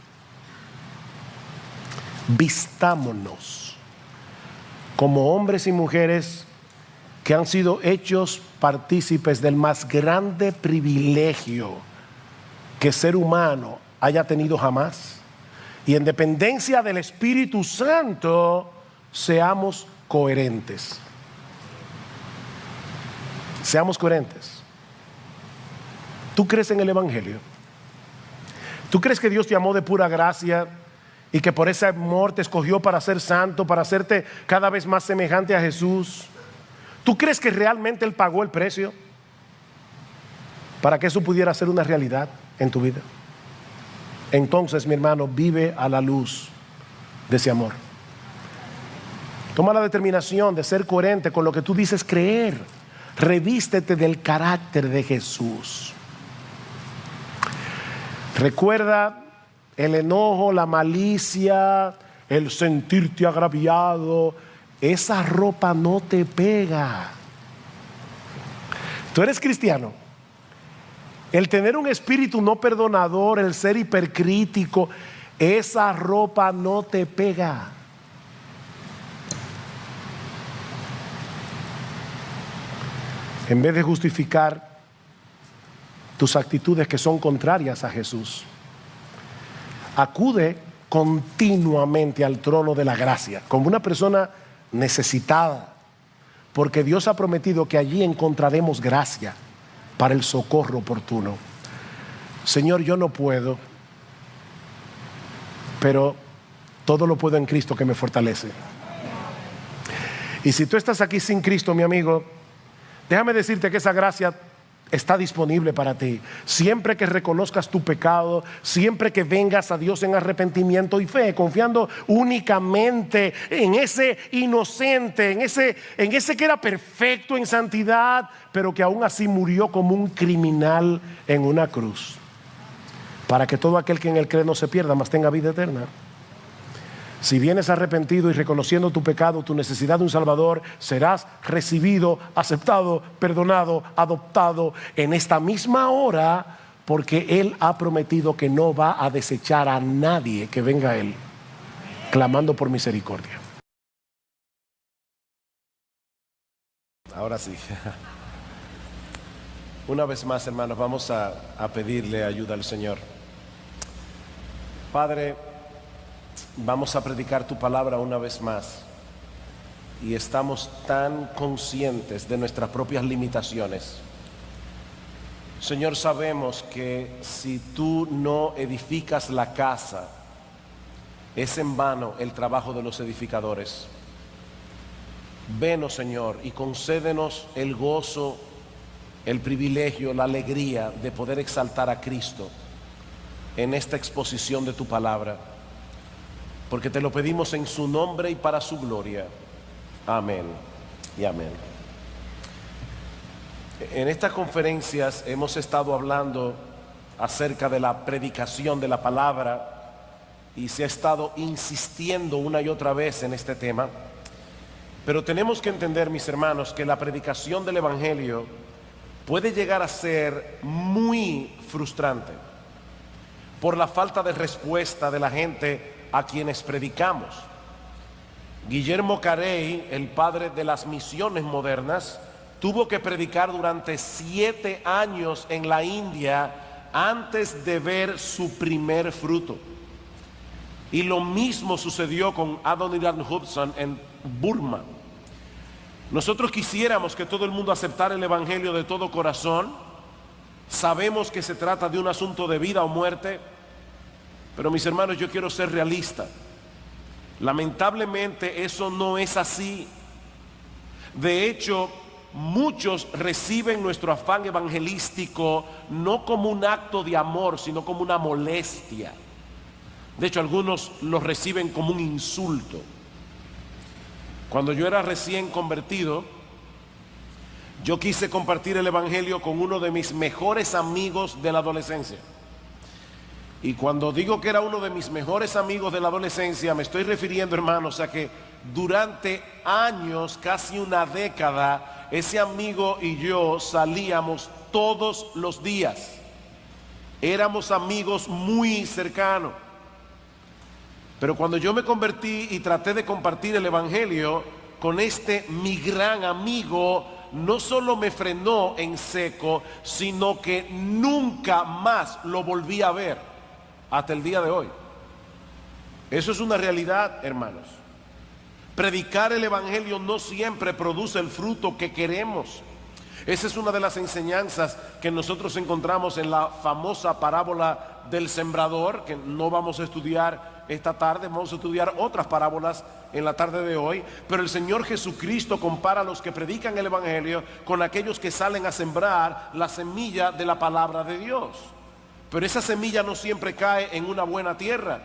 Vistámonos como hombres y mujeres que han sido hechos partícipes del más grande privilegio que ser humano haya tenido jamás. Y en dependencia del Espíritu Santo, seamos coherentes. Seamos coherentes. ¿Tú crees en el Evangelio? ¿Tú crees que Dios te amó de pura gracia y que por ese amor te escogió para ser santo, para hacerte cada vez más semejante a Jesús? ¿Tú crees que realmente Él pagó el precio para que eso pudiera ser una realidad en tu vida? Entonces, mi hermano, vive a la luz de ese amor. Toma la determinación de ser coherente con lo que tú dices creer. Revístete del carácter de Jesús. Recuerda el enojo, la malicia, el sentirte agraviado, esa ropa no te pega. Tú eres cristiano. El tener un espíritu no perdonador, el ser hipercrítico, esa ropa no te pega. En vez de justificar tus actitudes que son contrarias a Jesús, acude continuamente al trono de la gracia, como una persona necesitada, porque Dios ha prometido que allí encontraremos gracia para el socorro oportuno. Señor, yo no puedo, pero todo lo puedo en Cristo que me fortalece. Y si tú estás aquí sin Cristo, mi amigo, déjame decirte que esa gracia está disponible para ti. Siempre que reconozcas tu pecado, siempre que vengas a Dios en arrepentimiento y fe, confiando únicamente en ese inocente, en ese que era perfecto en santidad, pero que aún así murió como un criminal en una cruz, para que todo aquel que en él cree no se pierda, mas tenga vida eterna. Si vienes arrepentido y reconociendo tu pecado, tu necesidad de un Salvador, serás recibido, aceptado, perdonado, adoptado en esta misma hora, porque Él ha prometido que no va a desechar a nadie que venga a Él, clamando por misericordia. Ahora sí. Una vez más, hermanos, vamos a pedirle ayuda al Señor. Padre, vamos a predicar tu palabra una vez más, y estamos tan conscientes de nuestras propias limitaciones. Señor, sabemos que si tú no edificas la casa, es en vano el trabajo de los edificadores. Venos, Señor, y concédenos el gozo, el privilegio, la alegría de poder exaltar a Cristo en esta exposición de tu palabra, porque te lo pedimos en su nombre y para su gloria. Amén y amén. En estas conferencias hemos estado hablando acerca de la predicación de la palabra, y se ha estado insistiendo una y otra vez en este tema. Pero tenemos que entender, mis hermanos, que la predicación del Evangelio puede llegar a ser muy frustrante por la falta de respuesta de la gente a quienes predicamos. Guillermo Carey, el padre de las misiones modernas, tuvo que predicar durante 7 años en la India antes de ver su primer fruto. Y lo mismo sucedió con Adoniram Hudson en Burma. Nosotros quisiéramos que todo el mundo aceptara el Evangelio de todo corazón. Sabemos que se trata de un asunto de vida o muerte, pero mis hermanos, yo quiero ser realista. Lamentablemente eso no es así. De hecho, muchos reciben nuestro afán evangelístico no como un acto de amor, sino como una molestia. De hecho, algunos lo reciben como un insulto. Cuando yo era recién convertido, yo quise compartir el Evangelio con uno de mis mejores amigos de la adolescencia. Y cuando digo que era uno de mis mejores amigos de la adolescencia, me estoy refiriendo, hermanos, a que durante años, casi una década, ese amigo y yo salíamos todos los días. Éramos amigos muy cercanos. Pero cuando yo me convertí y traté de compartir el Evangelio con este mi gran amigo, no solo me frenó en seco, sino que nunca más lo volví a ver hasta el día de hoy. Eso es una realidad, hermanos. Predicar el Evangelio no siempre produce el fruto que queremos. Esa es una de las enseñanzas que nosotros encontramos en la famosa parábola del sembrador, que no vamos a estudiar esta tarde. Vamos a estudiar otras parábolas en la tarde de hoy. Pero el Señor Jesucristo compara a los que predican el Evangelio con aquellos que salen a sembrar la semilla de la palabra de Dios. Pero esa semilla no siempre cae en una buena tierra,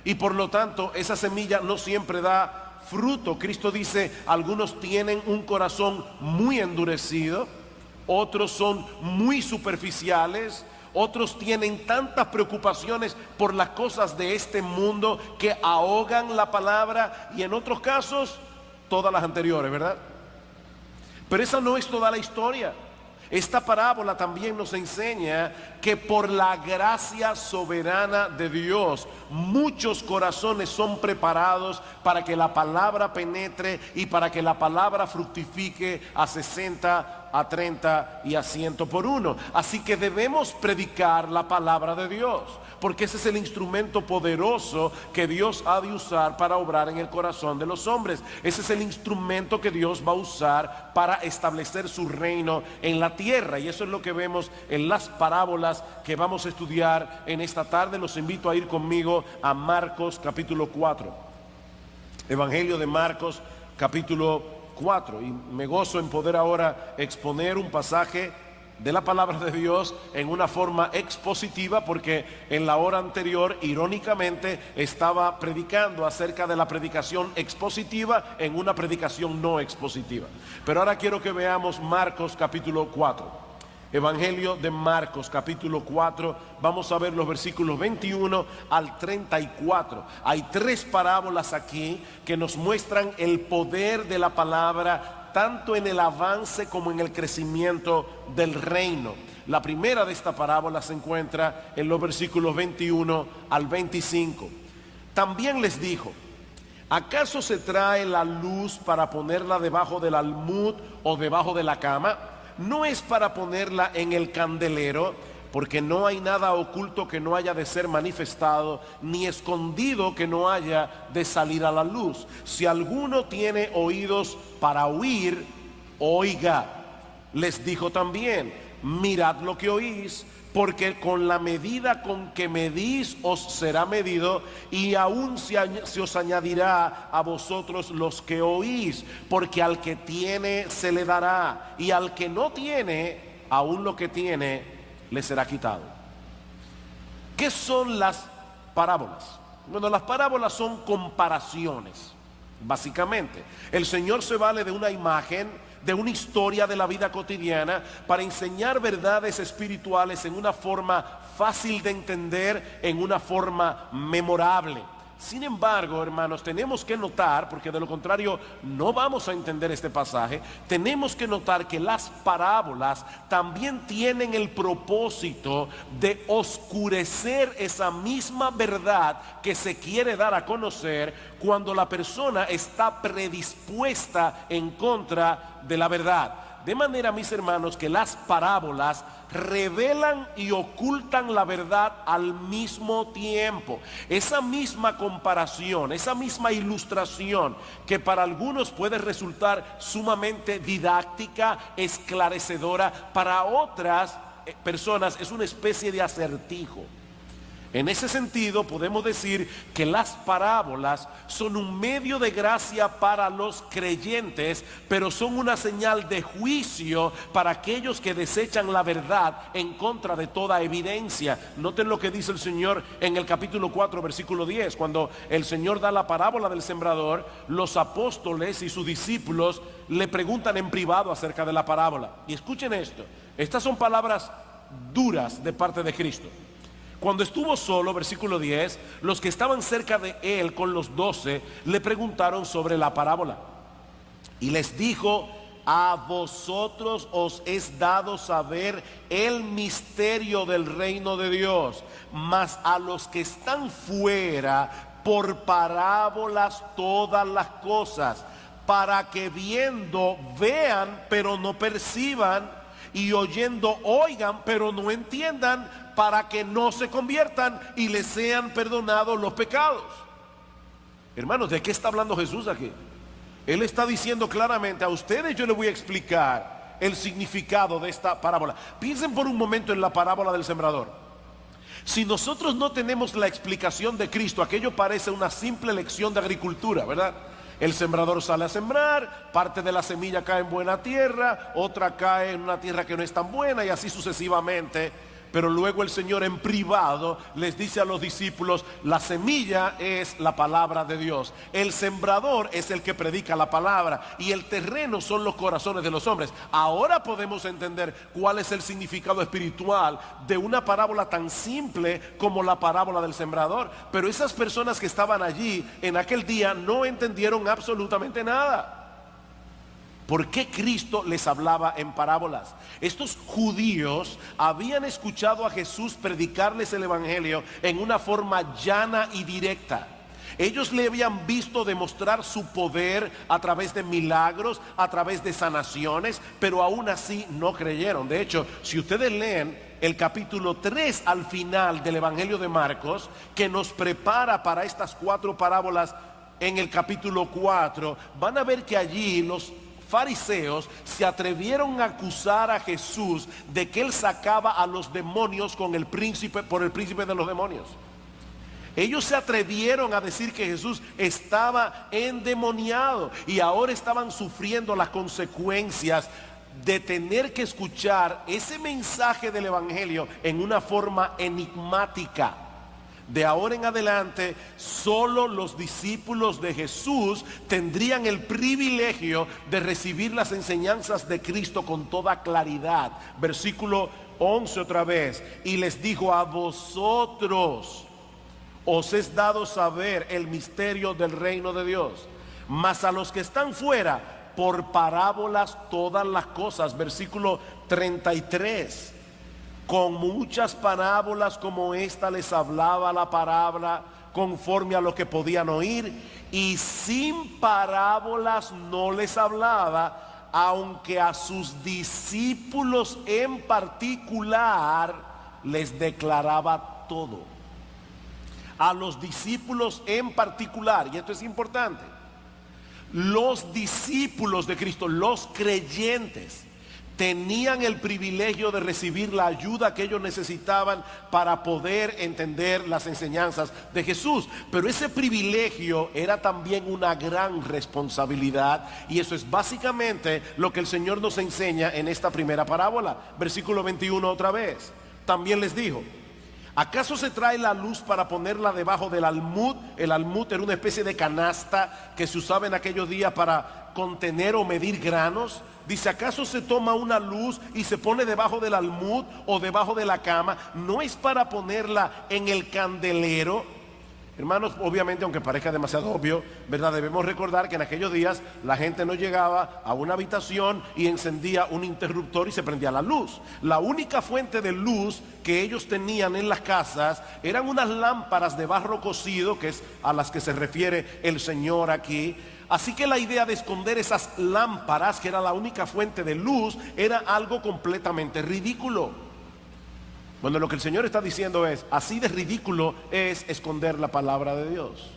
y por lo tanto esa semilla no siempre da fruto. Cristo dice: algunos tienen un corazón muy endurecido, otros son muy superficiales, otros tienen tantas preocupaciones por las cosas de este mundo que ahogan la palabra, y en otros casos todas las anteriores, ¿verdad? Pero esa no es toda la historia. Esta parábola también nos enseña que por la gracia soberana de Dios, muchos corazones son preparados para que la palabra penetre y para que la palabra fructifique a 60, a 30 y a 100 por uno. Así que debemos predicar la palabra de Dios, porque ese es el instrumento poderoso que Dios ha de usar para obrar en el corazón de los hombres. Ese es el instrumento que Dios va a usar para establecer su reino en la tierra. Y eso es lo que vemos en las parábolas que vamos a estudiar en esta tarde. Los invito a ir conmigo a Marcos capítulo 4. Evangelio de Marcos capítulo 4. Y me gozo en poder ahora exponer un pasaje de la palabra de Dios en una forma expositiva, porque en la hora anterior irónicamente estaba predicando acerca de la predicación expositiva en una predicación no expositiva. Pero ahora quiero que veamos Marcos capítulo 4. Evangelio de Marcos capítulo 4, vamos a ver los versículos 21 al 34. Hay tres parábolas aquí que nos muestran el poder de la palabra, tanto en el avance como en el crecimiento del reino. La primera de esta parábola se encuentra en los versículos 21 al 25. También les dijo: ¿acaso se trae la luz para ponerla debajo del almud o debajo de la cama? ¿No es para ponerla en el candelero? Porque no hay nada oculto que no haya de ser manifestado, ni escondido que no haya de salir a la luz. Si alguno tiene oídos para oír, oiga. Les dijo también: mirad lo que oís, porque con la medida con que medís os será medido, y aún se os añadirá a vosotros los que oís. Porque al que tiene se le dará, y al que no tiene, aún lo que tiene le será quitado. ¿Qué son las parábolas? Bueno, las parábolas son comparaciones, básicamente. El Señor se vale de una imagen, de una historia de la vida cotidiana, para enseñar verdades espirituales en una forma fácil de entender, en una forma memorable. Sin embargo, hermanos, tenemos que notar, porque de lo contrario no vamos a entender este pasaje, tenemos que notar que las parábolas también tienen el propósito de oscurecer esa misma verdad que se quiere dar a conocer cuando la persona está predispuesta en contra de la verdad. De manera, mis hermanos, que las parábolas revelan y ocultan la verdad al mismo tiempo. Esa misma comparación, esa misma ilustración que para algunos puede resultar sumamente didáctica, esclarecedora, para otras personas es una especie de acertijo. En ese sentido podemos decir que las parábolas son un medio de gracia para los creyentes, pero son una señal de juicio para aquellos que desechan la verdad en contra de toda evidencia. Noten lo que dice el Señor en el capítulo 4, versículo 10. Cuando el Señor da la parábola del sembrador, los apóstoles y sus discípulos le preguntan en privado acerca de la parábola. Y escuchen esto, estas son palabras duras de parte de Cristo. Cuando estuvo solo, versículo 10, los que estaban cerca de él con los 12 le preguntaron sobre la parábola. Y les dijo: a vosotros os es dado saber el misterio del reino de Dios, mas a los que están fuera, por parábolas todas las cosas, para que viendo vean, pero no perciban, y oyendo oigan, pero no entiendan, para que no se conviertan y les sean perdonados los pecados. Hermanos, ¿de qué está hablando Jesús aquí? Él está diciendo claramente: a ustedes yo les voy a explicar el significado de esta parábola. Piensen por un momento en la parábola del sembrador. Si nosotros no tenemos la explicación de Cristo, aquello parece una simple lección de agricultura, ¿verdad? El sembrador sale a sembrar, parte de la semilla cae en buena tierra, otra cae en una tierra que no es tan buena, y así sucesivamente. Pero luego el Señor en privado les dice a los discípulos: la semilla es la palabra de Dios, el sembrador es el que predica la palabra, y el terreno son los corazones de los hombres. Ahora podemos entender cuál es el significado espiritual de una parábola tan simple como la parábola del sembrador. Pero esas personas que estaban allí en aquel día no entendieron absolutamente nada. ¿Por qué Cristo les hablaba en parábolas? Estos judíos habían escuchado a Jesús predicarles el evangelio en una forma llana y directa. Ellos le habían visto demostrar su poder a través de milagros, a través de sanaciones, pero aún así no creyeron. De hecho, si ustedes leen el capítulo 3 al final del Evangelio de Marcos, que nos prepara para estas 4 parábolas en el capítulo 4, van a ver que allí los fariseos se atrevieron a acusar a Jesús de que él sacaba a los demonios por el príncipe de los demonios. Ellos se atrevieron a decir que Jesús estaba endemoniado y ahora estaban sufriendo las consecuencias de tener que escuchar ese mensaje del evangelio en una forma enigmática. De ahora en adelante, solo los discípulos de Jesús tendrían el privilegio de recibir las enseñanzas de Cristo con toda claridad. Versículo 11 otra vez: y les dijo: a vosotros os es dado saber el misterio del reino de Dios, mas a los que están fuera, por parábolas todas las cosas. Versículo 33: con muchas parábolas como esta les hablaba la palabra conforme a lo que podían oír, y sin parábolas no les hablaba, aunque a sus discípulos en particular les declaraba todo. A los discípulos en particular, y esto es importante, los discípulos de Cristo, los creyentes, tenían el privilegio de recibir la ayuda que ellos necesitaban para poder entender las enseñanzas de Jesús. Pero ese privilegio era también una gran responsabilidad, y eso es básicamente lo que el Señor nos enseña en esta primera parábola. Versículo 21 otra vez: también les dijo: ¿acaso se trae la luz para ponerla debajo del almud? El almud era una especie de canasta que se usaba en aquellos días para contener o medir granos. Dice: ¿acaso se toma una luz y se pone debajo del almud o debajo de la cama? ¿No es para ponerla en el candelero? Hermanos, obviamente, aunque parezca demasiado obvio, ¿verdad?, debemos recordar que en aquellos días la gente no llegaba a una habitación y encendía un interruptor y se prendía la luz. La única fuente de luz que ellos tenían en las casas eran unas lámparas de barro cocido, que es a las que se refiere el Señor aquí. Así que la idea de esconder esas lámparas, que era la única fuente de luz, era algo completamente ridículo. Bueno, lo que el Señor está diciendo es: así de ridículo es esconder la palabra de Dios.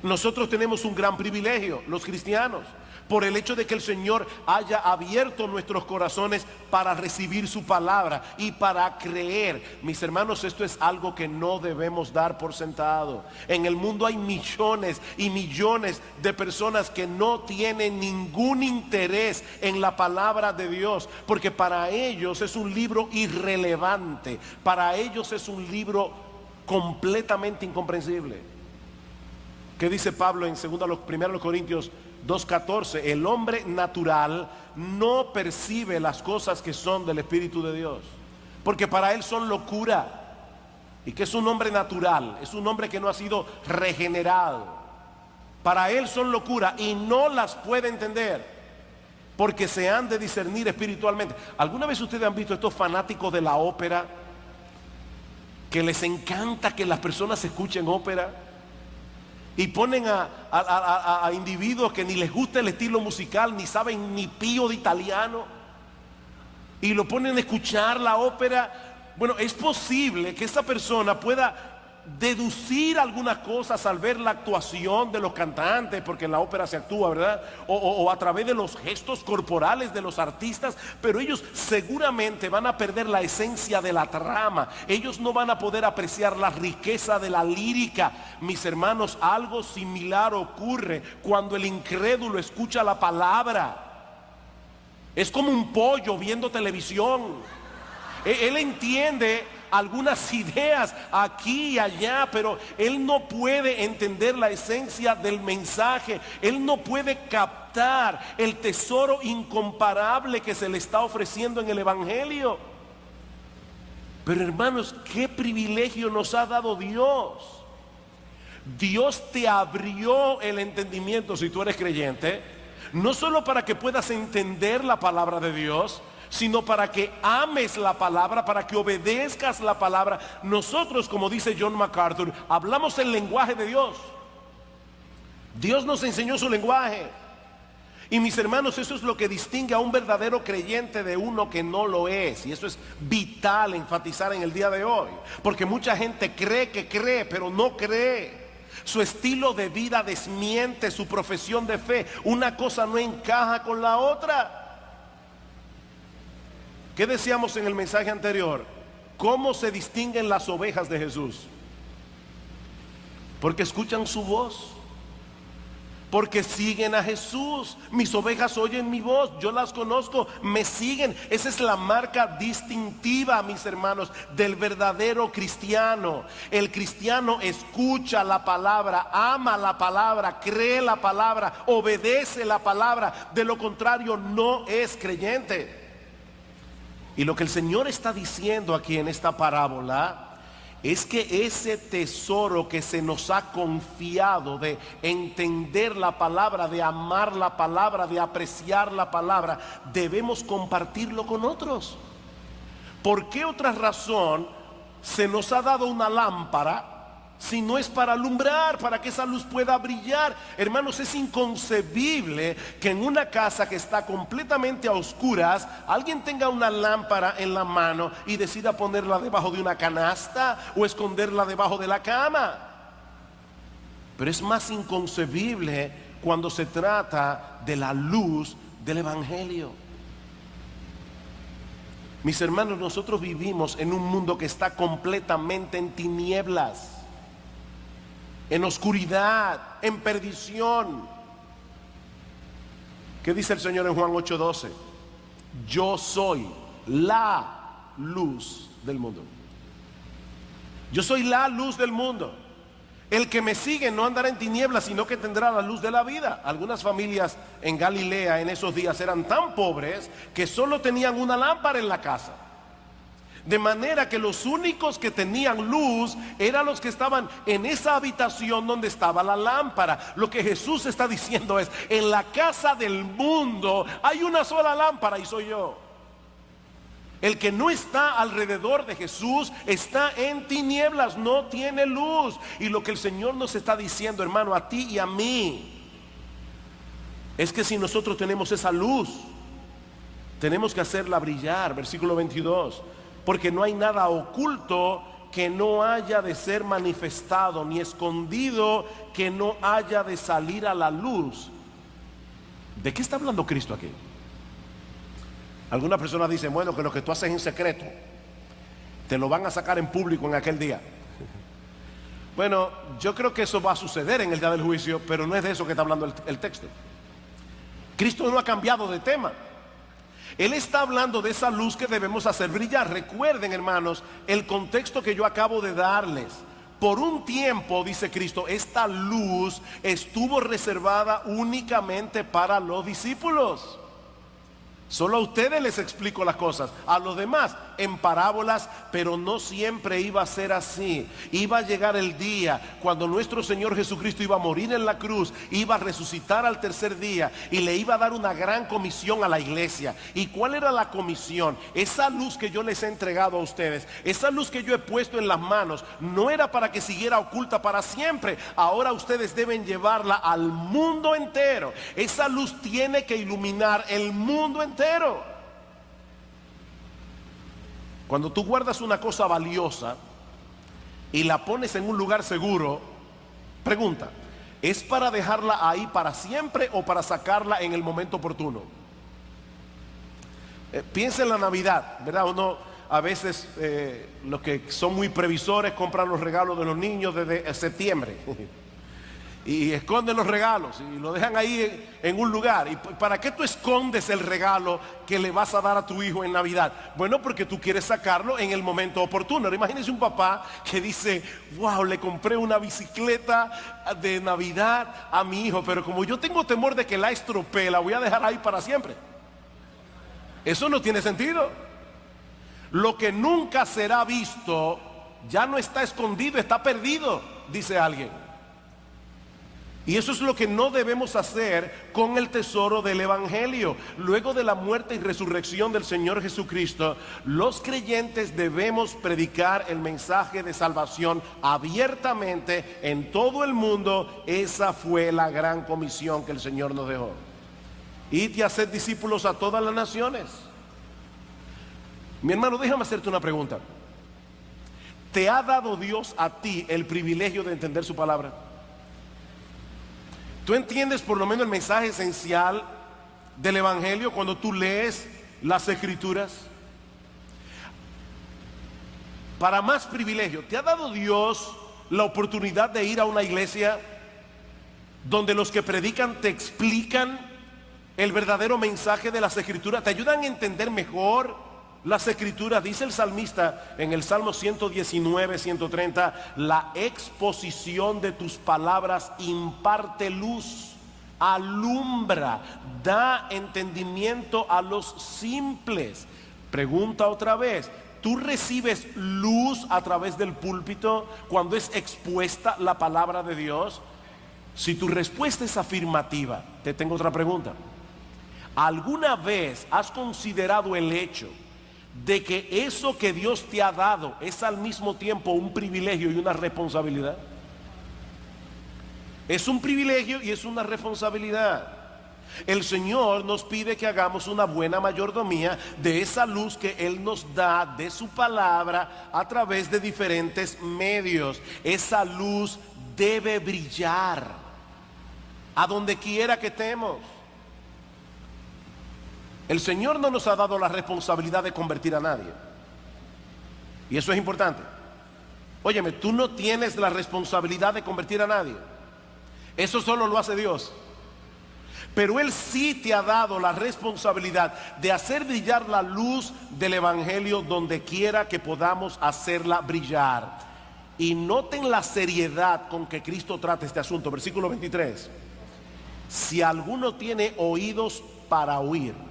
Nosotros tenemos un gran privilegio, los cristianos, por el hecho de que el Señor haya abierto nuestros corazones para recibir su palabra y para creer. Mis hermanos, esto es algo que no debemos dar por sentado. En el mundo hay millones y millones de personas que no tienen ningún interés en la palabra de Dios, porque para ellos es un libro irrelevante, para ellos es un libro completamente incomprensible. ¿Qué dice Pablo en 1 Corintios 2:14? El hombre natural no percibe las cosas que son del Espíritu de Dios, porque para él son locura. ¿Y qué es un hombre natural? Es un hombre que no ha sido regenerado. Para él son locura y no las puede entender, porque se han de discernir espiritualmente. ¿Alguna vez ustedes han visto estos fanáticos de la ópera, que les encanta que las personas escuchen ópera? Y ponen a individuos que ni les gusta el estilo musical, ni saben ni pío de italiano, y lo ponen a escuchar la ópera. Bueno, es posible que esa persona pueda deducir algunas cosas al ver la actuación de los cantantes, porque en la ópera se actúa, ¿verdad? O a través de los gestos corporales de los artistas, pero ellos seguramente van a perder la esencia de la trama. Ellos no van a poder apreciar la riqueza de la lírica. Mis hermanos, algo similar ocurre cuando el incrédulo escucha la palabra. Es como un pollo viendo televisión. Él entiende algunas ideas aquí y allá, pero él no puede entender la esencia del mensaje. Él no puede captar el tesoro incomparable que se le está ofreciendo en el evangelio. Pero hermanos, qué privilegio nos ha dado Dios. Dios te abrió el entendimiento, si tú eres creyente. no solo para que puedas entender la palabra de Dios, sino para que ames la palabra, para que obedezcas la palabra. Nosotros, como dice John MacArthur, hablamos el lenguaje de Dios. Dios nos enseñó su lenguaje. Y mis hermanos, eso es lo que distingue a un verdadero creyente de uno que no lo es. Y eso es vital enfatizar en el día de hoy, porque mucha gente cree que cree, pero no cree. Su estilo de vida desmiente su profesión de fe. Una cosa no encaja con la otra. ¿Qué decíamos en el mensaje anterior? ¿Cómo se distinguen las ovejas de Jesús? Porque escuchan su voz, porque siguen a Jesús. Mis ovejas oyen mi voz, yo las conozco, me siguen. Esa es la marca distintiva, mis hermanos, del verdadero cristiano. El cristiano escucha la palabra, ama la palabra, cree la palabra, obedece la palabra. De lo contrario, no es creyente. Y lo que el Señor está diciendo aquí en esta parábola es que ese tesoro que se nos ha confiado de entender la palabra, de amar la palabra, de apreciar la palabra, debemos compartirlo con otros. ¿Por qué otra razón se nos ha dado una lámpara si no es para alumbrar, para que esa luz pueda brillar? Hermanos, es inconcebible que en una casa que está completamente a oscuras alguien tenga una lámpara en la mano y decida ponerla debajo de una canasta o esconderla debajo de la cama. Pero es más inconcebible cuando se trata de la luz del Evangelio. Mis hermanos, nosotros vivimos en un mundo que está completamente en tinieblas, en oscuridad, en perdición. ¿Qué dice el Señor en Juan 8:12? Yo soy la luz del mundo. Yo soy la luz del mundo. El que me sigue no andará en tinieblas, sino que tendrá la luz de la vida. Algunas familias en Galilea en esos días eran tan pobres que solo tenían una lámpara en la casa. De manera que los únicos que tenían luz eran los que estaban en esa habitación donde estaba la lámpara. Lo que Jesús está diciendo es: en la casa del mundo hay una sola lámpara y soy yo. El que no está alrededor de Jesús está en tinieblas, no tiene luz. Y lo que el Señor nos está diciendo, hermano, a ti y a mí, es que si nosotros tenemos esa luz, tenemos que hacerla brillar. Versículo 22. Porque no hay nada oculto que no haya de ser manifestado, ni escondido que no haya de salir a la luz. ¿De qué está hablando Cristo aquí? Algunas personas dicen, bueno, que lo que tú haces en secreto te lo van a sacar en público en aquel día. Bueno, yo creo que eso va a suceder en el día del juicio, pero no es de eso que está hablando el texto. Cristo no ha cambiado de tema. Él está hablando de esa luz que debemos hacer brillar. Recuerden, hermanos, el contexto que yo acabo de darles. Por un tiempo, dice Cristo, esta luz estuvo reservada únicamente para los discípulos. Solo a ustedes les explico las cosas, a los demás en parábolas, pero no siempre iba a ser así. Iba a llegar el día cuando nuestro Señor Jesucristo iba a morir en la cruz, iba a resucitar al tercer día y le iba a dar una gran comisión a la iglesia. ¿Y cuál era la comisión? Esa luz que yo les he entregado a ustedes, esa luz que yo he puesto en las manos, no era para que siguiera oculta para siempre. Ahora ustedes deben llevarla al mundo entero. Esa luz tiene que iluminar el mundo entero. Cuando tú guardas una cosa valiosa y la pones en un lugar seguro, pregunta, ¿es para dejarla ahí para siempre o para sacarla en el momento oportuno? Piensa en la Navidad, ¿verdad? Uno a veces, los que son muy previsores, compran los regalos de los niños desde septiembre y esconden los regalos y lo dejan ahí en un lugar. ¿Y para qué tú escondes el regalo que le vas a dar a tu hijo en Navidad? Bueno, porque tú quieres sacarlo en el momento oportuno. Ahora, imagínese un papá que dice, wow, le compré una bicicleta de Navidad a mi hijo, pero como yo tengo temor de que la estropee, la voy a dejar ahí para siempre. Eso no tiene sentido. Lo que nunca será visto ya no está escondido, está perdido, dice alguien. Y eso es lo que no debemos hacer con el tesoro del Evangelio. Luego de la muerte y resurrección del Señor Jesucristo, los creyentes debemos predicar el mensaje de salvación abiertamente en todo el mundo. Esa fue la gran comisión que el Señor nos dejó. Id y haced discípulos a todas las naciones. Mi hermano, déjame hacerte una pregunta. ¿Te ha dado Dios a ti el privilegio de entender su palabra? ¿Tú entiendes por lo menos el mensaje esencial del Evangelio cuando tú lees las Escrituras? Para más privilegio, ¿te ha dado Dios la oportunidad de ir a una iglesia donde los que predican te explican el verdadero mensaje de las Escrituras? ¿Te ayudan a entender mejor las Escrituras? Dice el salmista en el Salmo 119, 130, la exposición de tus palabras imparte luz, alumbra, da entendimiento a los simples. Pregunta otra vez, ¿tú recibes luz a través del púlpito cuando es expuesta la palabra de Dios? Si tu respuesta es afirmativa, te tengo otra pregunta. ¿Alguna vez has considerado el hecho de que eso que Dios te ha dado es al mismo tiempo un privilegio y una responsabilidad? Es un privilegio y es una responsabilidad. El Señor nos pide que hagamos una buena mayordomía de esa luz que Él nos da de su palabra a través de diferentes medios. Esa luz debe brillar a donde quiera que estemos. El Señor no nos ha dado la responsabilidad de convertir a nadie. Y eso es importante. Óyeme, tú no tienes la responsabilidad de convertir a nadie. Eso solo lo hace Dios. Pero Él sí te ha dado la responsabilidad de hacer brillar la luz del Evangelio donde quiera que podamos hacerla brillar. Y noten la seriedad con que Cristo trata este asunto. Versículo 23. Si alguno tiene oídos para oír.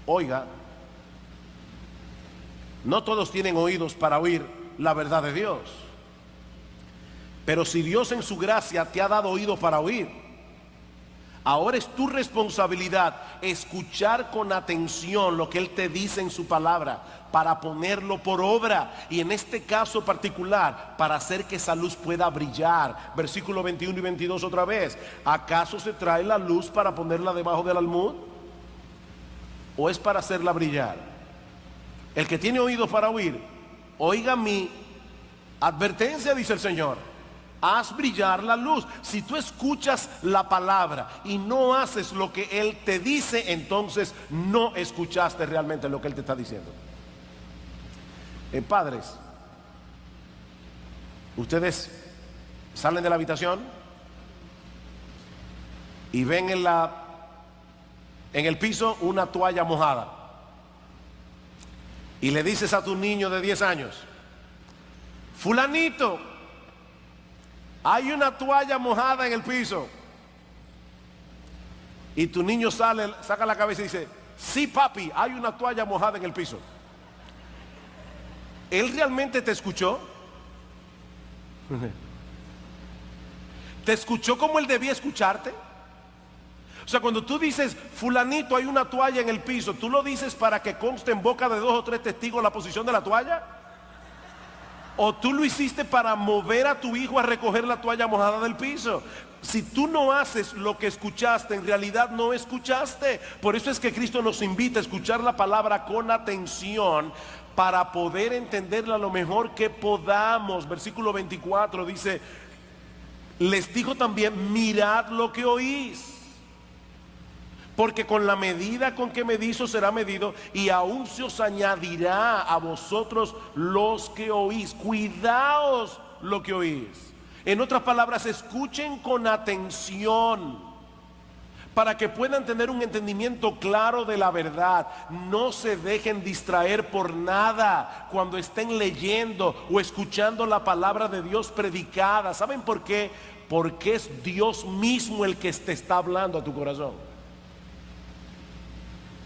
Oiga, no todos tienen oídos para oír la verdad de Dios. Pero si Dios en su gracia te ha dado oídos para oír, ahora es tu responsabilidad escuchar con atención lo que Él te dice en su palabra para ponerlo por obra, y en este caso particular para hacer que esa luz pueda brillar. Versículo 21 y 22 otra vez. ¿Acaso se trae la luz para ponerla debajo del almud? ¿O es para hacerla brillar? El que tiene oídos para oír, oiga mi advertencia, dice el Señor. Haz brillar la luz. Si tú escuchas la palabra y no haces lo que Él te dice, entonces no escuchaste realmente lo que Él te está diciendo. Padres, ustedes salen de la habitación y ven en el piso una toalla mojada, y le dices a tu niño de 10 años: fulanito, hay una toalla mojada en el piso. Y tu niño saca la cabeza y dice: sí, papi, hay una toalla mojada en el piso. ¿Él realmente te escuchó? ¿Te escuchó como Él debía escucharte? O sea, cuando tú dices: fulanito, hay una toalla en el piso, ¿tú lo dices para que conste en boca de 2 o 3 testigos la posición de la toalla? ¿O tú lo hiciste para mover a tu hijo a recoger la toalla mojada del piso? Si tú no haces lo que escuchaste, en realidad no escuchaste. Por eso es que Cristo nos invita a escuchar la palabra con atención para poder entenderla lo mejor que podamos. Versículo 24 dice: les dijo también: mirad lo que oís, porque con la medida con que medís os será medido, y aún se os añadirá a vosotros los que oís. Cuidaos lo que oís. En otras palabras, escuchen con atención para que puedan tener un entendimiento claro de la verdad. No se dejen distraer por nada cuando estén leyendo o escuchando la palabra de Dios predicada. ¿Saben por qué? Porque es Dios mismo el que te está hablando a tu corazón.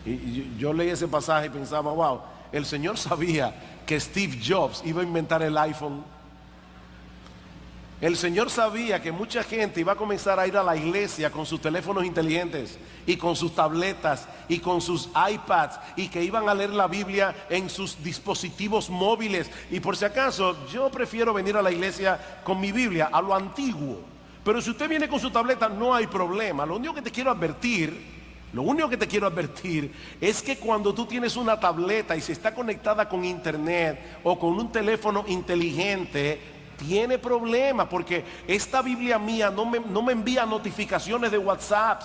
Y yo leí ese pasaje y pensaba: wow, el Señor sabía que Steve Jobs iba a inventar el iPhone. El Señor sabía que mucha gente iba a comenzar a ir a la iglesia con sus teléfonos inteligentes y con sus tabletas y con sus iPads, y que iban a leer la Biblia en sus dispositivos móviles. Y por si acaso, yo prefiero venir a la iglesia con mi Biblia a lo antiguo. Pero si usted viene con su tableta, no hay problema. Lo único que te quiero advertir es que cuando tú tienes una tableta y si está conectada con internet o con un teléfono inteligente, tiene problemas, porque esta Biblia mía no me envía notificaciones de WhatsApp.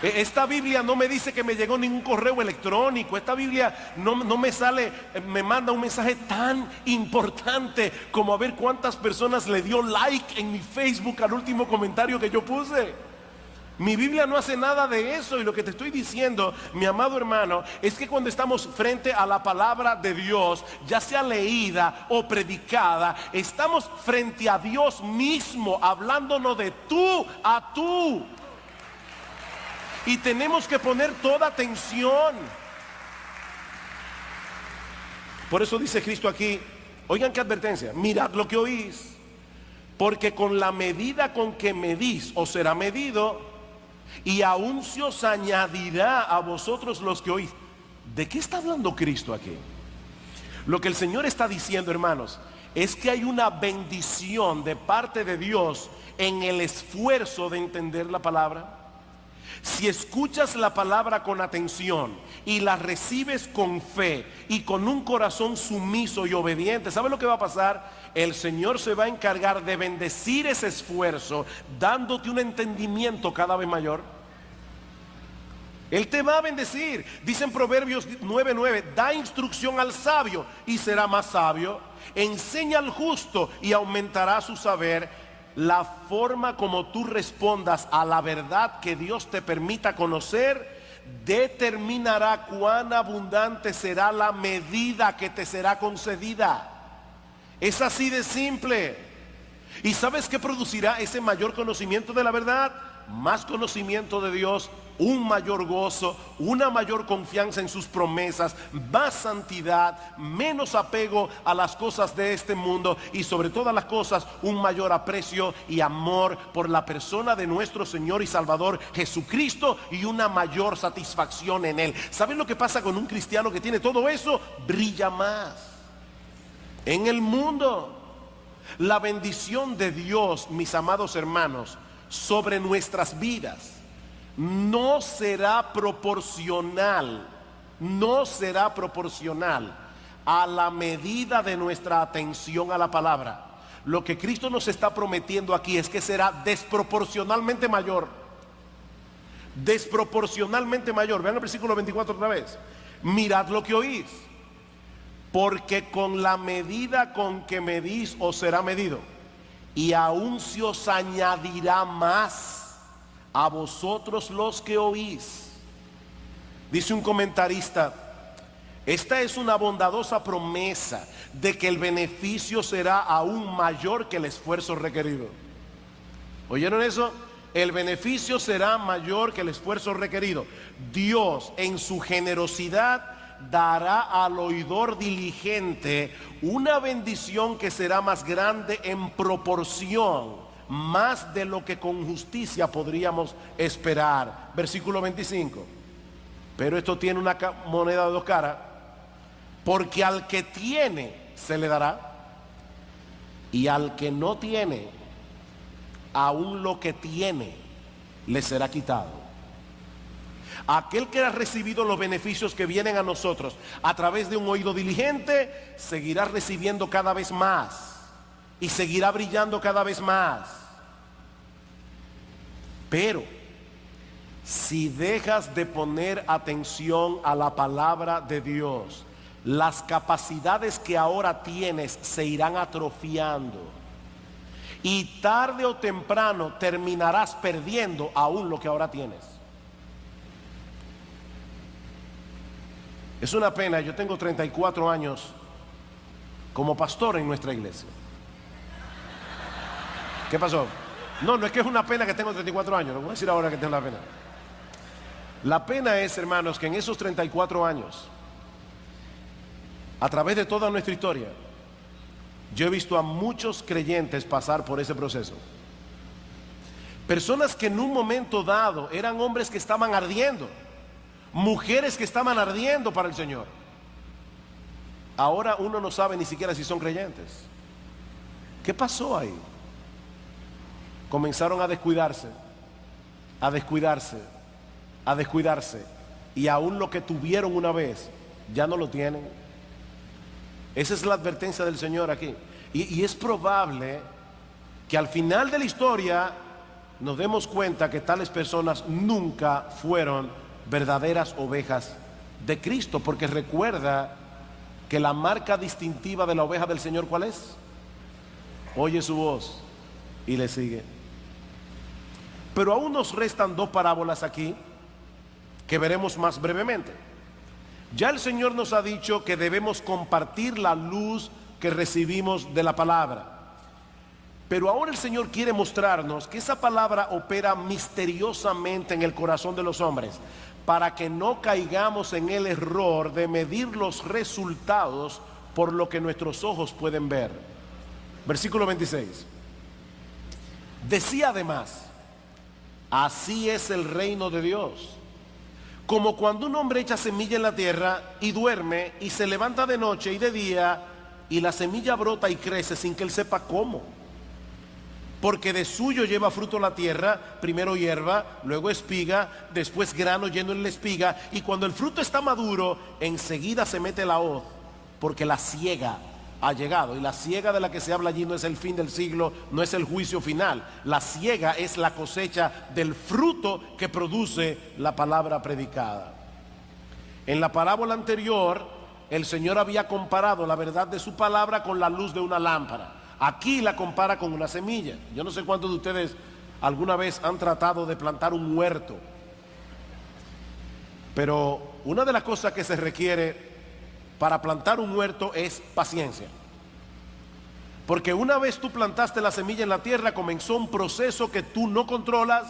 Esta Biblia no me dice que me llegó ningún correo electrónico. Esta Biblia no me sale, me manda un mensaje tan importante como a ver cuántas personas le dio like en mi Facebook al último comentario que yo puse. Mi Biblia no hace nada de eso. Y lo que te estoy diciendo, mi amado hermano, es que cuando estamos frente a la palabra de Dios, ya sea leída o predicada, estamos frente a Dios mismo, hablándonos de tú a tú. Y tenemos que poner toda atención. Por eso dice Cristo aquí, oigan qué advertencia: mirad lo que oís, porque con la medida con que medís os será medido, y aún se os añadirá a vosotros los que oís. ¿De qué está hablando Cristo aquí? Lo que el Señor está diciendo, hermanos, es que hay una bendición de parte de Dios en el esfuerzo de entender la palabra. Si escuchas la palabra con atención y la recibes con fe y con un corazón sumiso y obediente, ¿sabes lo que va a pasar? El Señor se va a encargar de bendecir ese esfuerzo, dándote un entendimiento cada vez mayor. Él te va a bendecir. Dice en Proverbios 9:9, da instrucción al sabio y será más sabio. Enseña al justo y aumentará su saber. La forma como tú respondas a la verdad que Dios te permita conocer determinará cuán abundante será la medida que te será concedida. Es así de simple. ¿Y sabes qué producirá ese mayor conocimiento de la verdad? Más conocimiento de Dios, un mayor gozo, una mayor confianza en sus promesas, más santidad, menos apego a las cosas de este mundo, y sobre todas las cosas un mayor aprecio y amor por la persona de nuestro Señor y Salvador Jesucristo, y una mayor satisfacción en Él. ¿Saben lo que pasa con un cristiano que tiene todo eso? Brilla más en el mundo. La bendición de Dios, mis amados hermanos, sobre nuestras vidas no será proporcional a la medida de nuestra atención a la palabra. Lo que Cristo nos está prometiendo aquí es que será desproporcionalmente mayor. Desproporcionalmente mayor. Vean el versículo 24 otra vez. Mirad lo que oís, porque con la medida con que medís os será medido, y aún se os añadirá más a vosotros los que oís. Dice un comentarista, esta es una bondadosa promesa de que el beneficio será aún mayor que el esfuerzo requerido. ¿Oyeron eso? El beneficio será mayor que el esfuerzo requerido. Dios, en su generosidad, dará al oidor diligente una bendición que será más grande en proporción, más de lo que con justicia podríamos esperar. Versículo 25. Pero esto tiene una moneda de dos caras, porque al que tiene se le dará, y al que no tiene, aún lo que tiene le será quitado. Aquel que ha recibido los beneficios que vienen a nosotros a través de un oído diligente, seguirá recibiendo cada vez más y seguirá brillando cada vez más. Pero si dejas de poner atención a la palabra de Dios, las capacidades que ahora tienes se irán atrofiando, y tarde o temprano terminarás perdiendo aún lo que ahora tienes. Es una pena, yo tengo 34 años como pastor en nuestra iglesia. ¿Qué pasó? No es que es una pena que tengo 34 años, lo voy a decir ahora que tengo la pena. La pena es, hermanos, que en esos 34 años, a través de toda nuestra historia, Yo he visto a muchos creyentes pasar por ese proceso. Personas que en un momento dado eran hombres que estaban ardiendo, mujeres que estaban ardiendo para el Señor. Ahora uno no sabe ni siquiera si son creyentes. ¿Qué pasó ahí? Comenzaron a descuidarse, a descuidarse, a descuidarse, y aún lo que tuvieron una vez ya no lo tienen. Esa es la advertencia del Señor aquí. Y es probable que al final de la historia nos demos cuenta que tales personas nunca fueron verdaderas ovejas de Cristo, porque recuerda que la marca distintiva de la oveja del Señor, ¿cuál es? Oye su voz y le sigue. Pero aún nos restan dos parábolas aquí que veremos más brevemente. Ya el Señor nos ha dicho que debemos compartir la luz que recibimos de la palabra. Pero ahora el Señor quiere mostrarnos que esa palabra opera misteriosamente en el corazón de los hombres, para que no caigamos en el error de medir los resultados por lo que nuestros ojos pueden ver. Versículo 26. Decía además: así es el reino de Dios, como cuando un hombre echa semilla en la tierra y duerme y se levanta de noche y de día, y la semilla brota y crece sin que él sepa cómo. Porque de suyo lleva fruto la tierra, primero hierba, luego espiga, después grano lleno en la espiga, y cuando el fruto está maduro, enseguida se mete la hoz, porque la siega ha llegado. Y la siega de la que se habla allí no es el fin del siglo, no es el juicio final. La siega es la cosecha del fruto que produce la palabra predicada. En la parábola anterior, el Señor había comparado la verdad de su palabra con la luz de una lámpara. Aquí la compara con una semilla. Yo no sé cuántos de ustedes alguna vez han tratado de plantar un huerto, pero una de las cosas que se requiere para plantar un huerto es paciencia. Porque una vez tú plantaste la semilla en la tierra, comenzó un proceso que tú no controlas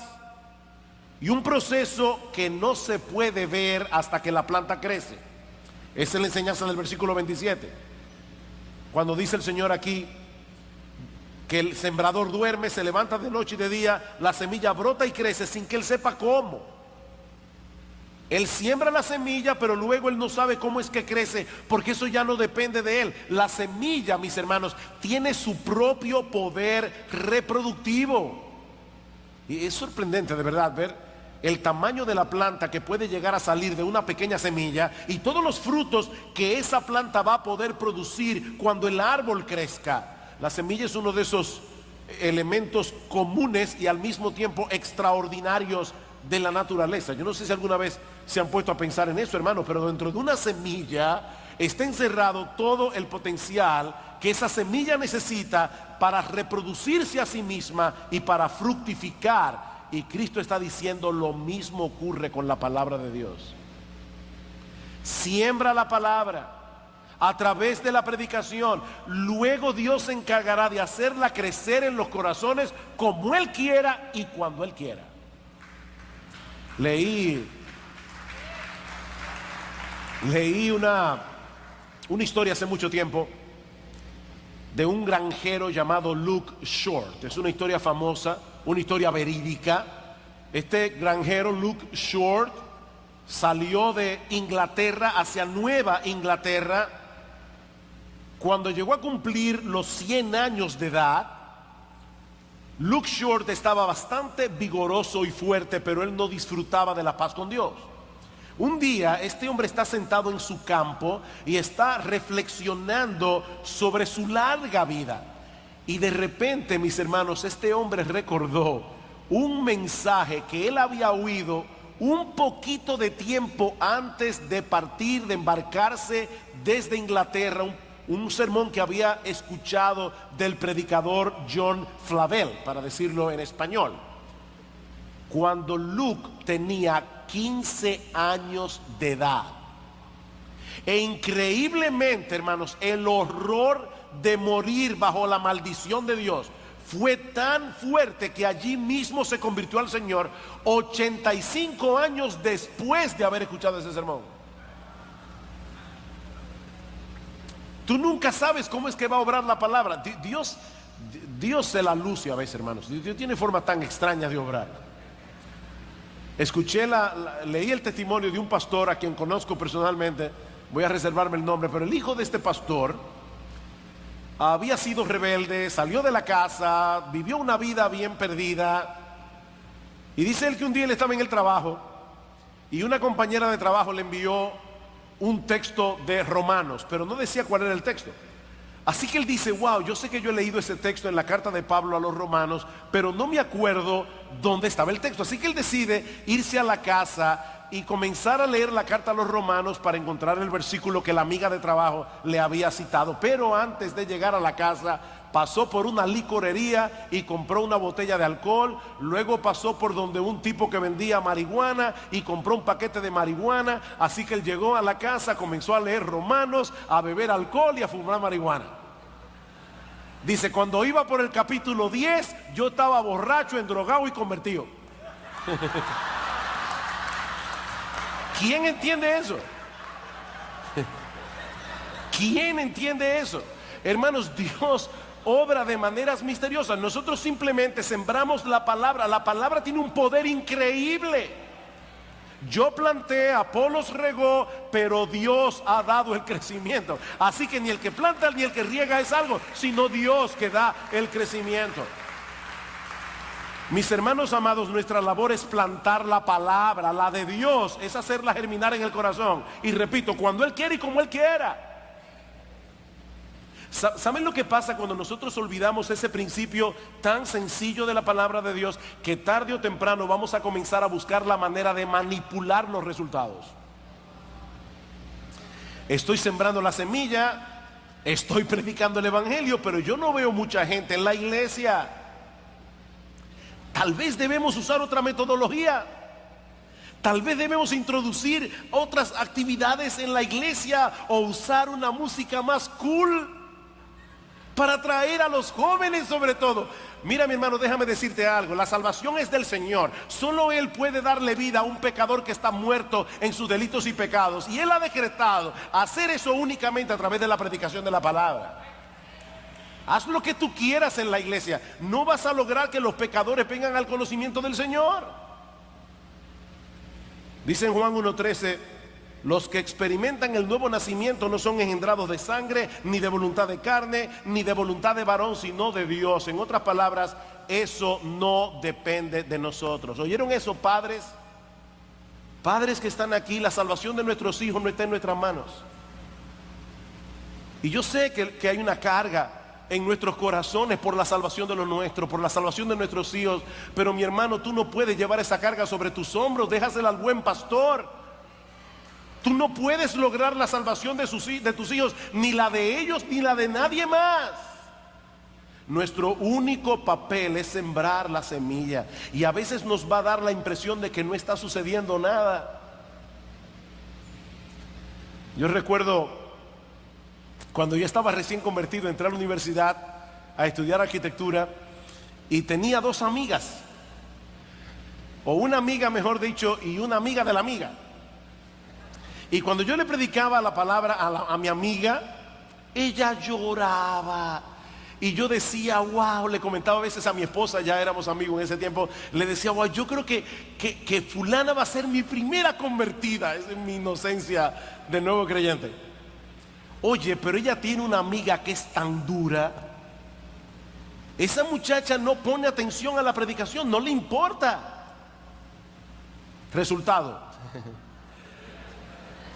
y un proceso que no se puede ver hasta que la planta crece. Esa es la enseñanza del versículo 27. Cuando dice el Señor aquí que el sembrador duerme, se levanta de noche y de día, la semilla brota y crece sin que él sepa cómo. Él siembra la semilla, pero luego él no sabe cómo es que crece, porque eso ya no depende de él. La semilla, mis hermanos, tiene su propio poder reproductivo. Y es sorprendente de verdad ver el tamaño de la planta que puede llegar a salir de una pequeña semilla y todos los frutos que esa planta va a poder producir cuando el árbol crezca. La semilla es uno de esos elementos comunes y al mismo tiempo extraordinarios de la naturaleza. Yo no sé si alguna vez se han puesto a pensar en eso, hermano, pero dentro de una semilla está encerrado todo el potencial que esa semilla necesita para reproducirse a sí misma y para fructificar. Y Cristo está diciendo lo mismo ocurre con la palabra de Dios. Siembra la palabra a través de la predicación, luego Dios se encargará de hacerla crecer en los corazones como Él quiera y cuando Él quiera. Leí una historia hace mucho tiempo de un granjero llamado Luke Short. Es una historia famosa, una historia verídica. Este granjero Luke Short salió de Inglaterra hacia Nueva Inglaterra. Cuando llegó a cumplir los 100 años de edad, Luke Short estaba bastante vigoroso y fuerte, pero él no disfrutaba de la paz con Dios. Un día este hombre está sentado en su campo y está reflexionando sobre su larga vida. Y de repente, mis hermanos, este hombre recordó un mensaje que él había oído un poquito de tiempo antes de partir, de embarcarse desde Inglaterra, un sermón que había escuchado del predicador John Flavel, para decirlo en español, cuando Luke tenía 15 años de edad. E increíblemente, hermanos, el horror de morir bajo la maldición de Dios fue tan fuerte que allí mismo se convirtió al Señor 85 años después de haber escuchado ese sermón. Tú nunca sabes cómo es que va a obrar la palabra. Dios se la luce a veces, hermanos. Dios tiene forma tan extraña de obrar. Leí el testimonio de un pastor a quien conozco personalmente. Voy a reservarme el nombre, pero el hijo de este pastor había sido rebelde, salió de la casa, vivió una vida bien perdida. Y dice él que un día él estaba en el trabajo y una compañera de trabajo le envió un texto de Romanos, pero no decía cuál era el texto. Así que él dice, wow, yo sé que yo he leído ese texto en la carta de Pablo a los romanos, pero no me acuerdo dónde estaba el texto. Así que él decide irse a la casa y comenzar a leer la carta a los romanos para encontrar el versículo que la amiga de trabajo le había citado. Pero antes de llegar a la casa, pasó por una licorería y compró una botella de alcohol. Luego pasó por donde un tipo que vendía marihuana y compró un paquete de marihuana. Así que él llegó a la casa, comenzó a leer Romanos, a beber alcohol y a fumar marihuana. Dice, cuando iba por el capítulo 10, yo estaba borracho, endrogado y convertido. ¿Quién entiende eso? ¿Quién entiende eso? Hermanos, Dios obra de maneras misteriosas. Nosotros simplemente sembramos la palabra. La palabra tiene un poder increíble. Yo planté, Apolos regó, pero Dios ha dado el crecimiento. Así que ni el que planta ni el que riega es algo, sino Dios que da el crecimiento. Mis hermanos amados, nuestra labor es plantar la palabra, la de Dios, es hacerla germinar en el corazón. Y repito, cuando Él quiere y como Él quiera. ¿Saben lo que pasa cuando nosotros olvidamos ese principio tan sencillo de la palabra de Dios? Que tarde o temprano vamos a comenzar a buscar la manera de manipular los resultados. Estoy sembrando la semilla, estoy predicando el evangelio, pero yo no veo mucha gente en la iglesia. Tal vez debemos usar otra metodología. Tal vez debemos introducir otras actividades en la iglesia o usar una música más cool para atraer a los jóvenes sobre todo. Mira, mi hermano, déjame decirte algo. La salvación es del Señor. Solo Él puede darle vida a un pecador que está muerto en sus delitos y pecados. Y Él ha decretado hacer eso únicamente a través de la predicación de la palabra. Haz lo que tú quieras en la iglesia. No vas a lograr que los pecadores vengan al conocimiento del Señor. Dice en Juan 1:13, los que experimentan el nuevo nacimiento no son engendrados de sangre, ni de voluntad de carne, ni de voluntad de varón, sino de Dios. En otras palabras, eso no depende de nosotros. ¿Oyeron eso, padres? Padres que están aquí, la salvación de nuestros hijos no está en nuestras manos. Y yo sé que hay una carga en nuestros corazones por la salvación de los nuestros, por la salvación de nuestros hijos. Pero mi hermano, tú no puedes llevar esa carga sobre tus hombros. Déjasela al buen pastor. Tú no puedes lograr la salvación de tus hijos, ni la de ellos, ni la de nadie más. Nuestro único papel es sembrar la semilla. Y a veces nos va a dar la impresión de que no está sucediendo nada. Yo recuerdo cuando yo estaba recién convertido, entré a la universidad a estudiar arquitectura y tenía dos amigas, o una amiga mejor dicho, y una amiga de la amiga. Y cuando yo le predicaba la palabra a mi amiga, ella lloraba. Y yo decía, wow, le comentaba a veces a mi esposa, ya éramos amigos en ese tiempo, le decía, wow, yo creo que fulana va a ser mi primera convertida. Esa es mi inocencia de nuevo creyente. Oye, pero ella tiene una amiga que es tan dura. Esa muchacha no pone atención a la predicación, no le importa. Resultado,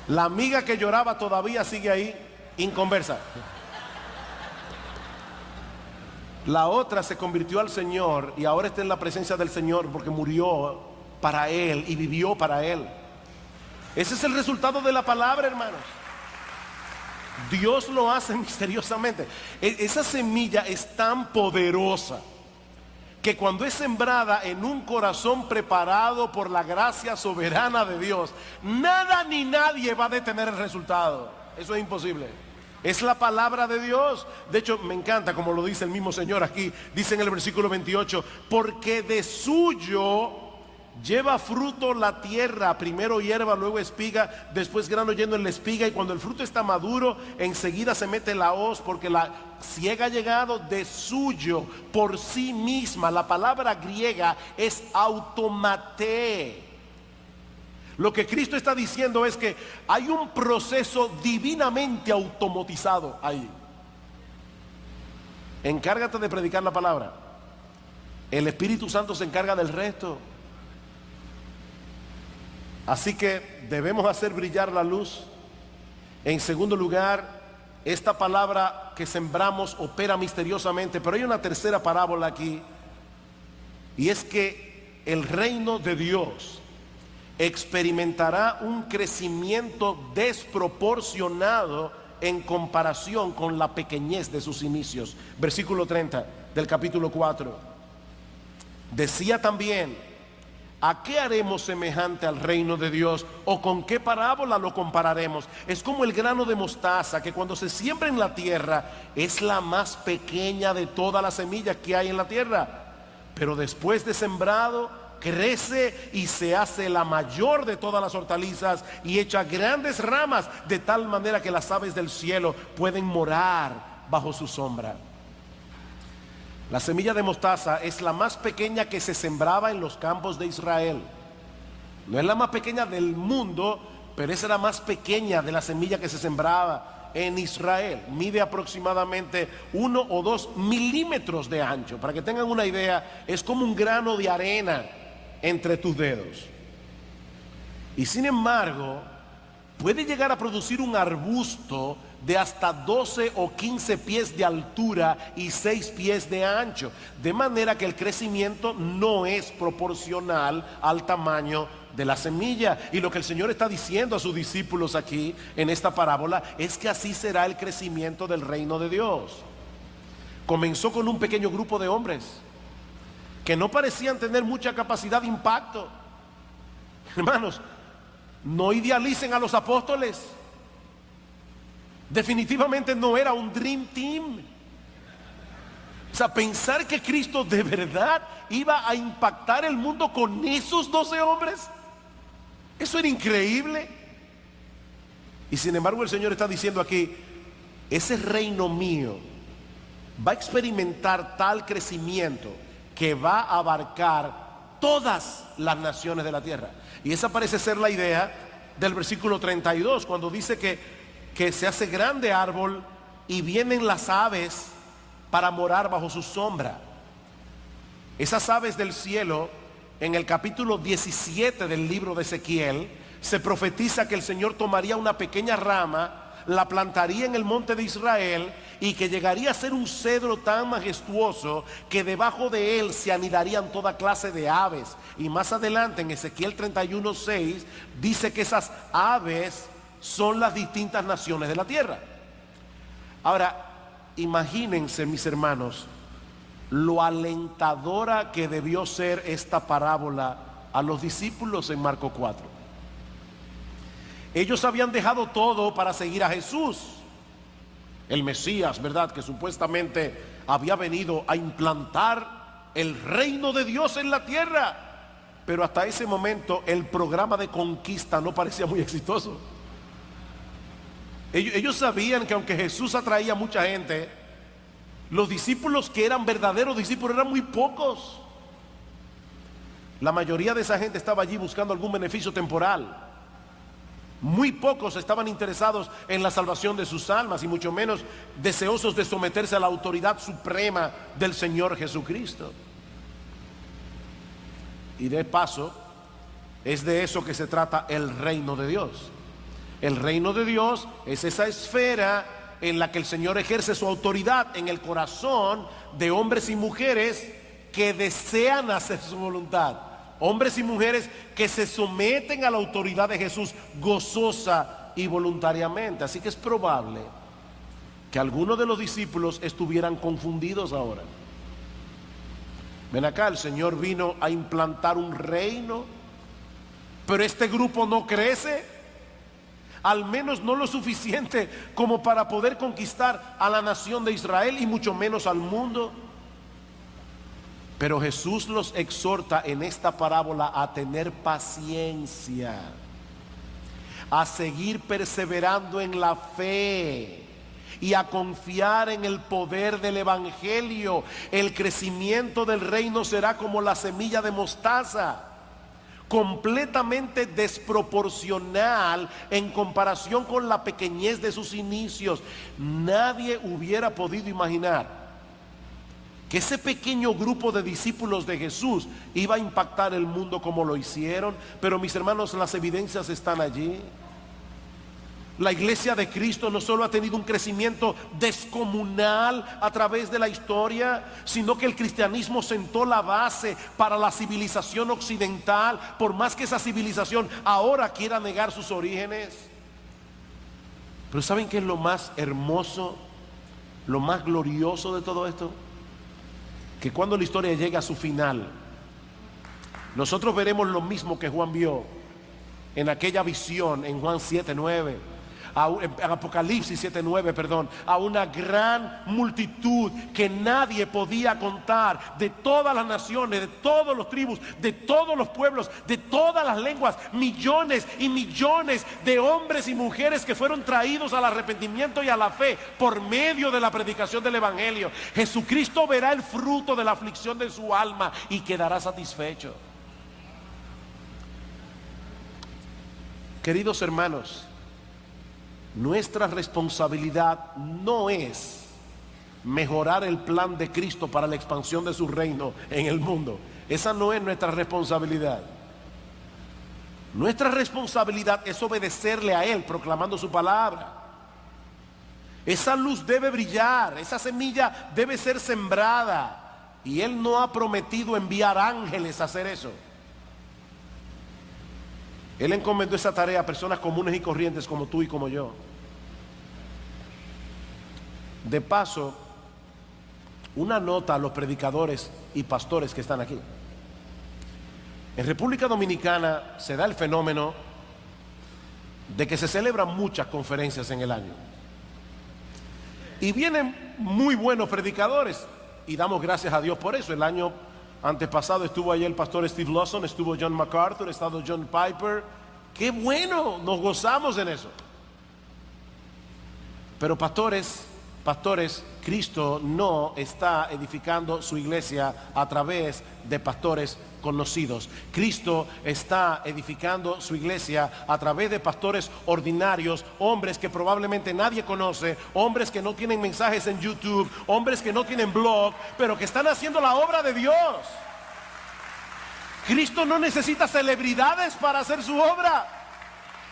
la amiga que lloraba todavía sigue ahí, inconversa. La otra se convirtió al Señor y ahora está en la presencia del Señor porque murió para Él y vivió para Él. Ese es el resultado de la palabra, hermanos. Dios lo hace misteriosamente. Esa semilla es tan poderosa que cuando es sembrada en un corazón preparado por la gracia soberana de Dios, nada ni nadie va a detener el resultado. Eso es imposible. Es la palabra de Dios. De hecho, me encanta como lo dice el mismo Señor aquí. Dice en el versículo 28, porque de suyo Lleva fruto la tierra, primero hierba, luego espiga, después grano lleno en la espiga, y cuando el fruto está maduro, enseguida se mete la hoz, porque la siega ha llegado de suyo, por sí misma. La palabra griega es automate. Lo que Cristo está diciendo es que hay un proceso divinamente automatizado ahí. Encárgate de predicar la palabra. El Espíritu Santo se encarga del resto. Así que debemos hacer brillar la luz. En segundo lugar, esta palabra que sembramos opera misteriosamente. Pero hay una tercera parábola aquí, y es que el reino de Dios experimentará un crecimiento desproporcionado en comparación con la pequeñez de sus inicios. Versículo 30 del capítulo 4. Decía también: ¿a qué haremos semejante al reino de Dios? ¿O con qué parábola lo compararemos? Es como el grano de mostaza, que cuando se siembra en la tierra es la más pequeña de todas las semillas que hay en la tierra, pero después de sembrado crece y se hace la mayor de todas las hortalizas y echa grandes ramas, de tal manera que las aves del cielo pueden morar bajo su sombra. La semilla de mostaza es la más pequeña que se sembraba en los campos de Israel. No es la más pequeña del mundo, pero es la más pequeña de la semilla que se sembraba en Israel. Mide aproximadamente 1 o 2 milímetros de ancho. Para que tengan una idea, es como un grano de arena entre tus dedos. Y sin embargo, puede llegar a producir un arbusto de hasta 12 o 15 pies de altura y 6 pies de ancho, de manera que el crecimiento no es proporcional al tamaño de la semilla. Y lo que el Señor está diciendo a sus discípulos aquí en esta parábola es que así será el crecimiento del reino de Dios. Comenzó con un pequeño grupo de hombres que no parecían tener mucha capacidad de impacto. Hermanos, no idealicen a los apóstoles. Definitivamente no era un dream team. O sea, pensar que Cristo de verdad iba a impactar el mundo con esos 12 hombres, eso era increíble. Y sin embargo el Señor está diciendo aquí: ese reino mío va a experimentar tal crecimiento que va a abarcar todas las naciones de la tierra. Y esa parece ser la idea del versículo 32, cuando dice que se hace grande árbol y vienen las aves para morar bajo su sombra. Esas aves del cielo, en el capítulo 17 del libro de Ezequiel, se profetiza que el Señor tomaría una pequeña rama, la plantaría en el monte de Israel, y que llegaría a ser un cedro tan majestuoso que debajo de él se anidarían toda clase de aves. Y más adelante en Ezequiel 31:6 dice que esas aves son las distintas naciones de la tierra. Ahora, imagínense, mis hermanos, lo alentadora que debió ser esta parábola a los discípulos en Marcos 4. Ellos habían dejado todo para seguir a Jesús, el Mesías, ¿verdad?, que supuestamente había venido a implantar el reino de Dios en la tierra. Pero hasta ese momento el programa de conquista no parecía muy exitoso. Ellos sabían que aunque Jesús atraía a mucha gente, los discípulos que eran verdaderos discípulos eran muy pocos. La mayoría de esa gente estaba allí buscando algún beneficio temporal. Muy pocos estaban interesados en la salvación de sus almas, y mucho menos deseosos de someterse a la autoridad suprema del Señor Jesucristo. Y de paso, es de eso que se trata el reino de Dios. El reino de Dios es esa esfera en la que el Señor ejerce su autoridad en el corazón de hombres y mujeres que desean hacer su voluntad. Hombres y mujeres que se someten a la autoridad de Jesús gozosa y voluntariamente. Así que es probable que algunos de los discípulos estuvieran confundidos ahora. Ven acá, el Señor vino a implantar un reino, pero este grupo no crece, al menos no lo suficiente como para poder conquistar a la nación de Israel y mucho menos al mundo. Pero Jesús los exhorta en esta parábola a tener paciencia, a seguir perseverando en la fe y a confiar en el poder del evangelio. El crecimiento del reino será como la semilla de mostaza, completamente desproporcional en comparación con la pequeñez de sus inicios. Nadie hubiera podido imaginar que ese pequeño grupo de discípulos de Jesús iba a impactar el mundo como lo hicieron. Pero mis hermanos, las evidencias están allí. La iglesia de Cristo no solo ha tenido un crecimiento descomunal a través de la historia, sino que el cristianismo sentó la base para la civilización occidental, por más que esa civilización ahora quiera negar sus orígenes. Pero ¿saben qué es lo más hermoso, lo más glorioso de todo esto? Que cuando la historia llegue a su final, nosotros veremos lo mismo que Juan vio en aquella visión en Juan 7:9, en Apocalipsis 7:9, perdón, a una gran multitud que nadie podía contar, de todas las naciones, de todos los tribus, de todos los pueblos, de todas las lenguas, millones y millones de hombres y mujeres que fueron traídos al arrepentimiento y a la fe por medio de la predicación del evangelio. Jesucristo verá el fruto de la aflicción de su alma y quedará satisfecho. Queridos hermanos, nuestra responsabilidad no es mejorar el plan de Cristo para la expansión de su reino en el mundo. Esa no es nuestra responsabilidad. Nuestra responsabilidad es obedecerle a Él, proclamando su palabra. Esa luz debe brillar, esa semilla debe ser sembrada, y Él no ha prometido enviar ángeles a hacer eso. Él encomendó esa tarea a personas comunes y corrientes como tú y como yo. De paso, una nota a los predicadores y pastores que están aquí. En República Dominicana se da el fenómeno de que se celebran muchas conferencias en el año. Y vienen muy buenos predicadores, y damos gracias a Dios por eso. El año antepasado estuvo allí el pastor Steve Lawson, estuvo John MacArthur, ha estado John Piper. ¡Qué bueno! Nos gozamos en eso. Pero pastores, Cristo no está edificando su iglesia a través de pastores conocidos. Cristo está edificando su iglesia a través de pastores ordinarios, hombres que probablemente nadie conoce, hombres que no tienen mensajes en YouTube, hombres que no tienen blog, pero que están haciendo la obra de Dios. Cristo no necesita celebridades para hacer su obra.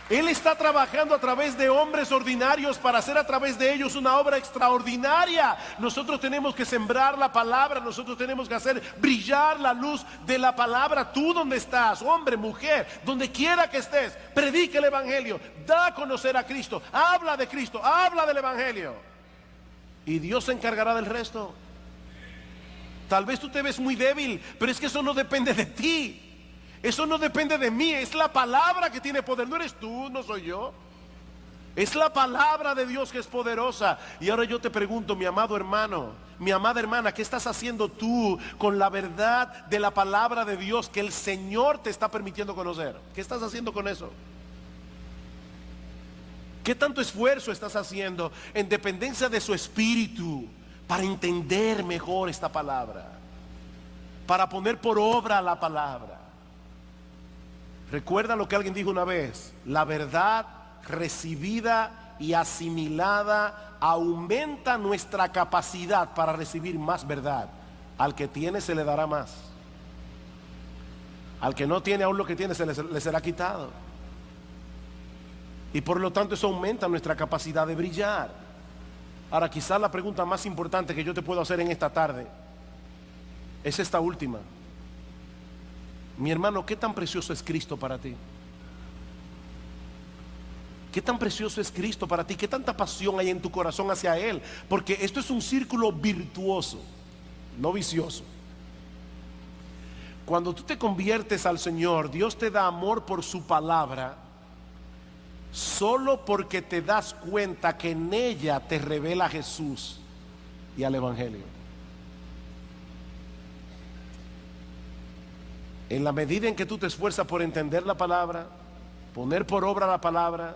Él está trabajando a través de hombres ordinarios para hacer a través de ellos una obra extraordinaria. Nosotros tenemos que sembrar la palabra, nosotros tenemos que hacer brillar la luz de la palabra. Tú donde estás, hombre, mujer, donde quiera que estés, predica el evangelio, da a conocer a Cristo, habla de Cristo, habla del evangelio, y Dios se encargará del resto. Tal vez tú te ves muy débil, pero es que eso no depende de ti. Eso no depende de mí, es la palabra que tiene poder. No eres tú, no soy yo. Es la palabra de Dios que es poderosa. Y ahora yo te pregunto, mi amado hermano, mi amada hermana, ¿qué estás haciendo tú con la verdad de la palabra de Dios que el Señor te está permitiendo conocer? ¿Qué estás haciendo con eso? ¿Qué tanto esfuerzo estás haciendo en dependencia de su espíritu para entender mejor esta palabra, para poner por obra la palabra? Recuerda lo que alguien dijo una vez: la verdad recibida y asimilada aumenta nuestra capacidad para recibir más verdad. Al que tiene se le dará más, al que no tiene aún lo que tiene le será quitado. Y por lo tanto eso aumenta nuestra capacidad de brillar. Ahora, quizás la pregunta más importante que yo te puedo hacer en esta tarde es esta última. Mi hermano, ¿qué tan precioso es Cristo para ti? ¿Qué tan precioso es Cristo para ti? ¿Qué tanta pasión hay en tu corazón hacia Él? Porque esto es un círculo virtuoso, no vicioso. Cuando tú te conviertes al Señor, Dios te da amor por su palabra, solo porque te das cuenta que en ella te revela a Jesús y al evangelio. En la medida en que tú te esfuerzas por entender la palabra, poner por obra la palabra,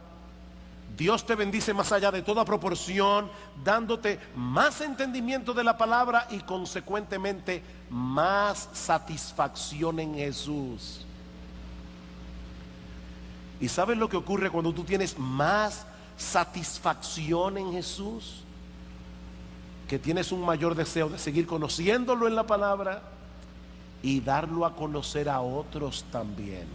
Dios te bendice más allá de toda proporción, dándote más entendimiento de la palabra y consecuentemente más satisfacción en Jesús. ¿Y sabes lo que ocurre cuando tú tienes más satisfacción en Jesús? Que tienes un mayor deseo de seguir conociéndolo en la palabra y darlo a conocer a otros también.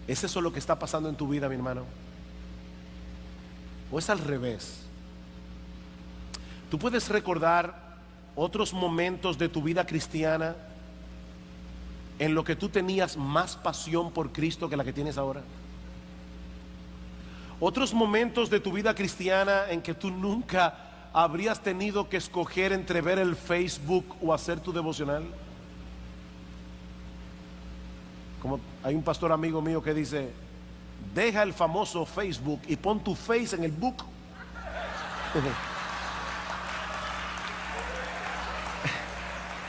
¿Es eso lo que está pasando en tu vida, mi hermano? ¿O es al revés? ¿Tú puedes recordar otros momentos de tu vida cristiana en lo que tú tenías más pasión por Cristo que la que tienes ahora? Otros momentos de tu vida cristiana en que tú nunca habrías tenido que escoger entre ver el Facebook o hacer tu devocional. Como hay un pastor amigo mío que dice: deja el famoso Facebook y pon tu face en el book.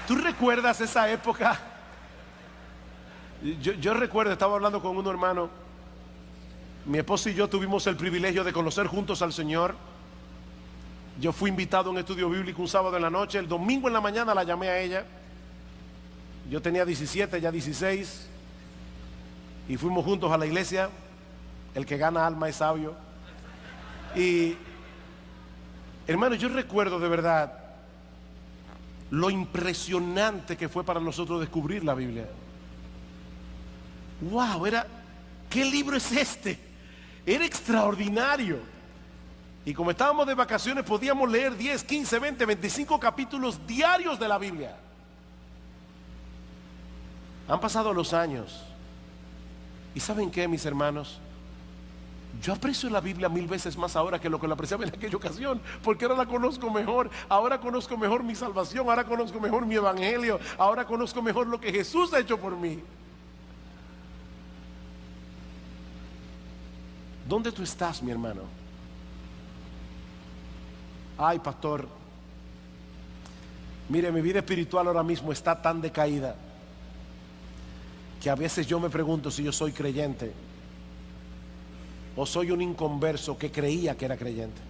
¿Tú recuerdas esa época? Yo recuerdo, estaba hablando con un hermano. Mi esposa y yo tuvimos el privilegio de conocer juntos al Señor. Yo fui invitado a un estudio bíblico un sábado en la noche. El domingo en la mañana la llamé a ella. Yo tenía 17, ya 16. Y fuimos juntos a la iglesia. El que gana alma es sabio. Y hermano, yo recuerdo de verdad lo impresionante que fue para nosotros descubrir la Biblia. Wow, ¿qué libro es este? Era extraordinario. Y como estábamos de vacaciones, podíamos leer 10, 15, 20, 25 capítulos diarios de la Biblia. Han pasado los años. ¿Y saben qué, mis hermanos? Yo aprecio la Biblia 1000 veces más ahora que lo que la apreciaba en aquella ocasión, porque ahora la conozco mejor. Ahora conozco mejor mi salvación, ahora conozco mejor mi evangelio, ahora conozco mejor lo que Jesús ha hecho por mí. ¿Dónde tú estás, mi hermano? Ay, pastor, mire, mi vida espiritual ahora mismo está tan decaída que a veces yo me pregunto si yo soy creyente o soy un inconverso que creía que era creyente.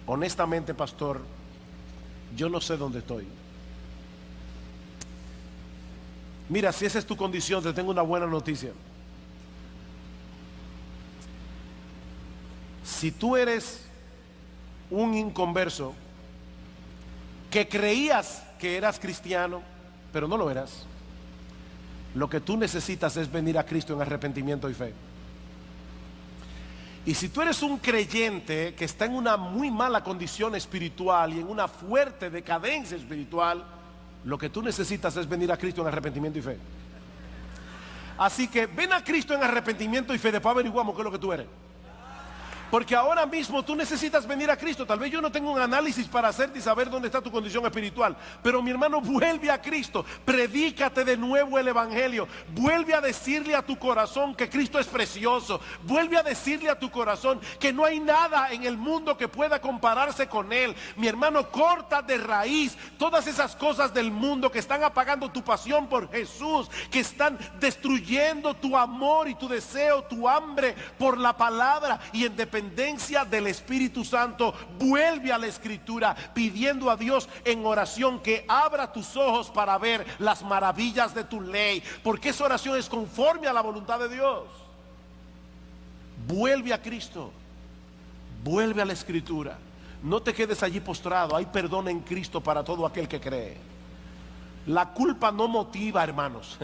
Honestamente, pastor, yo no sé dónde estoy. Mira, si esa es tu condición, te tengo una buena noticia. Si tú eres un inconverso que creías que eras cristiano, pero no lo eras, lo que tú necesitas es venir a Cristo en arrepentimiento y fe. Y si tú eres un creyente que está en una muy mala condición espiritual y en una fuerte decadencia espiritual, lo que tú necesitas es venir a Cristo en arrepentimiento y fe. Así que ven a Cristo en arrepentimiento y fe, después averiguamos qué es lo que tú eres. Porque ahora mismo tú necesitas venir a Cristo. Tal vez yo no tengo un análisis para hacerte y saber dónde está tu condición espiritual, pero mi hermano, vuelve a Cristo. Predícate de nuevo el evangelio. Vuelve a decirle a tu corazón que Cristo es precioso. Vuelve a decirle a tu corazón que no hay nada en el mundo que pueda compararse con Él. Mi hermano, corta de raíz todas esas cosas del mundo que están apagando tu pasión por Jesús, que están destruyendo tu amor y tu deseo, tu hambre por la palabra. Y en dependencia del Espíritu Santo, vuelve a la Escritura pidiendo a Dios en oración que abra tus ojos para ver las maravillas de tu ley, porque esa oración es conforme a la voluntad de Dios. Vuelve a Cristo, vuelve a la Escritura. No te quedes allí postrado. Hay perdón en Cristo para todo aquel que cree. La culpa no motiva, hermanos.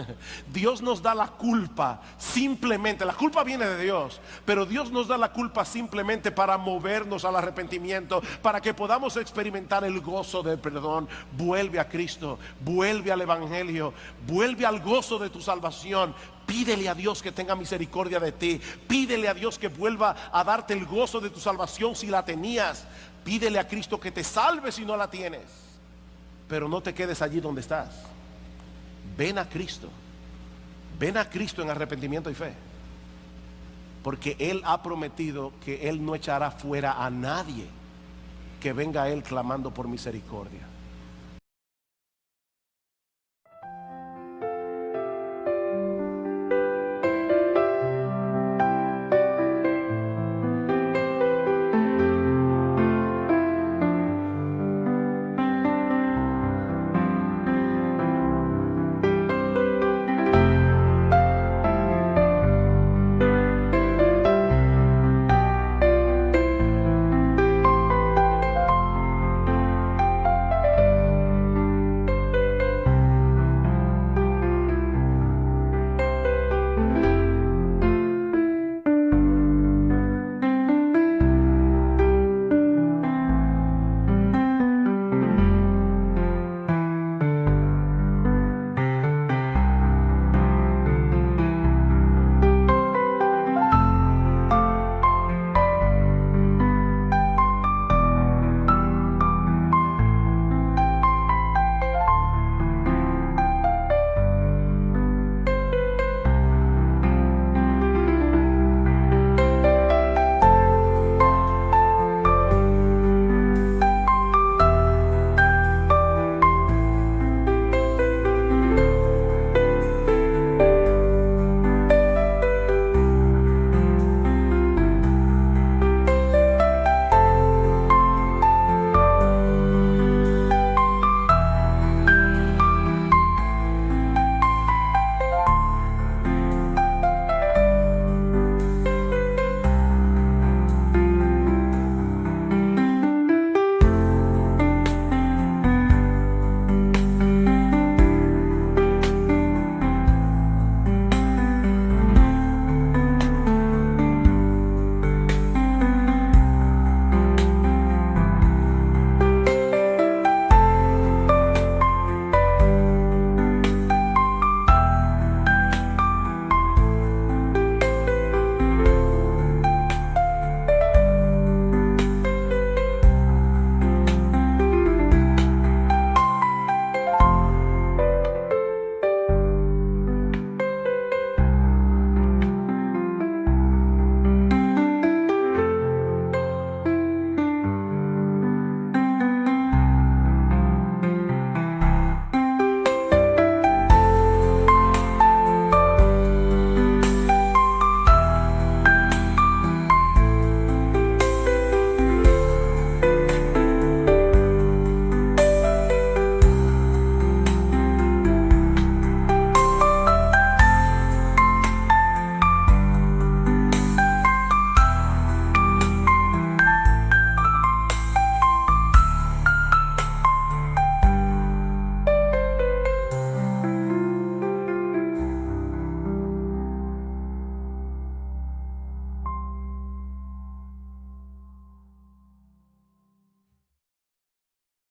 Dios nos da la culpa simplemente. La culpa viene de Dios, pero Dios nos da la culpa simplemente para movernos al arrepentimiento, para que podamos experimentar el gozo del perdón. Vuelve a Cristo, vuelve al evangelio, vuelve al gozo de tu salvación. Pídele a Dios que tenga misericordia de ti. Pídele a Dios que vuelva a darte el gozo de tu salvación si la tenías. Pídele a Cristo que te salve si no la tienes. Pero no te quedes allí donde estás. Ven a Cristo. Ven a Cristo en arrepentimiento y fe. Porque Él ha prometido que Él no echará fuera a nadie que venga a Él clamando por misericordia.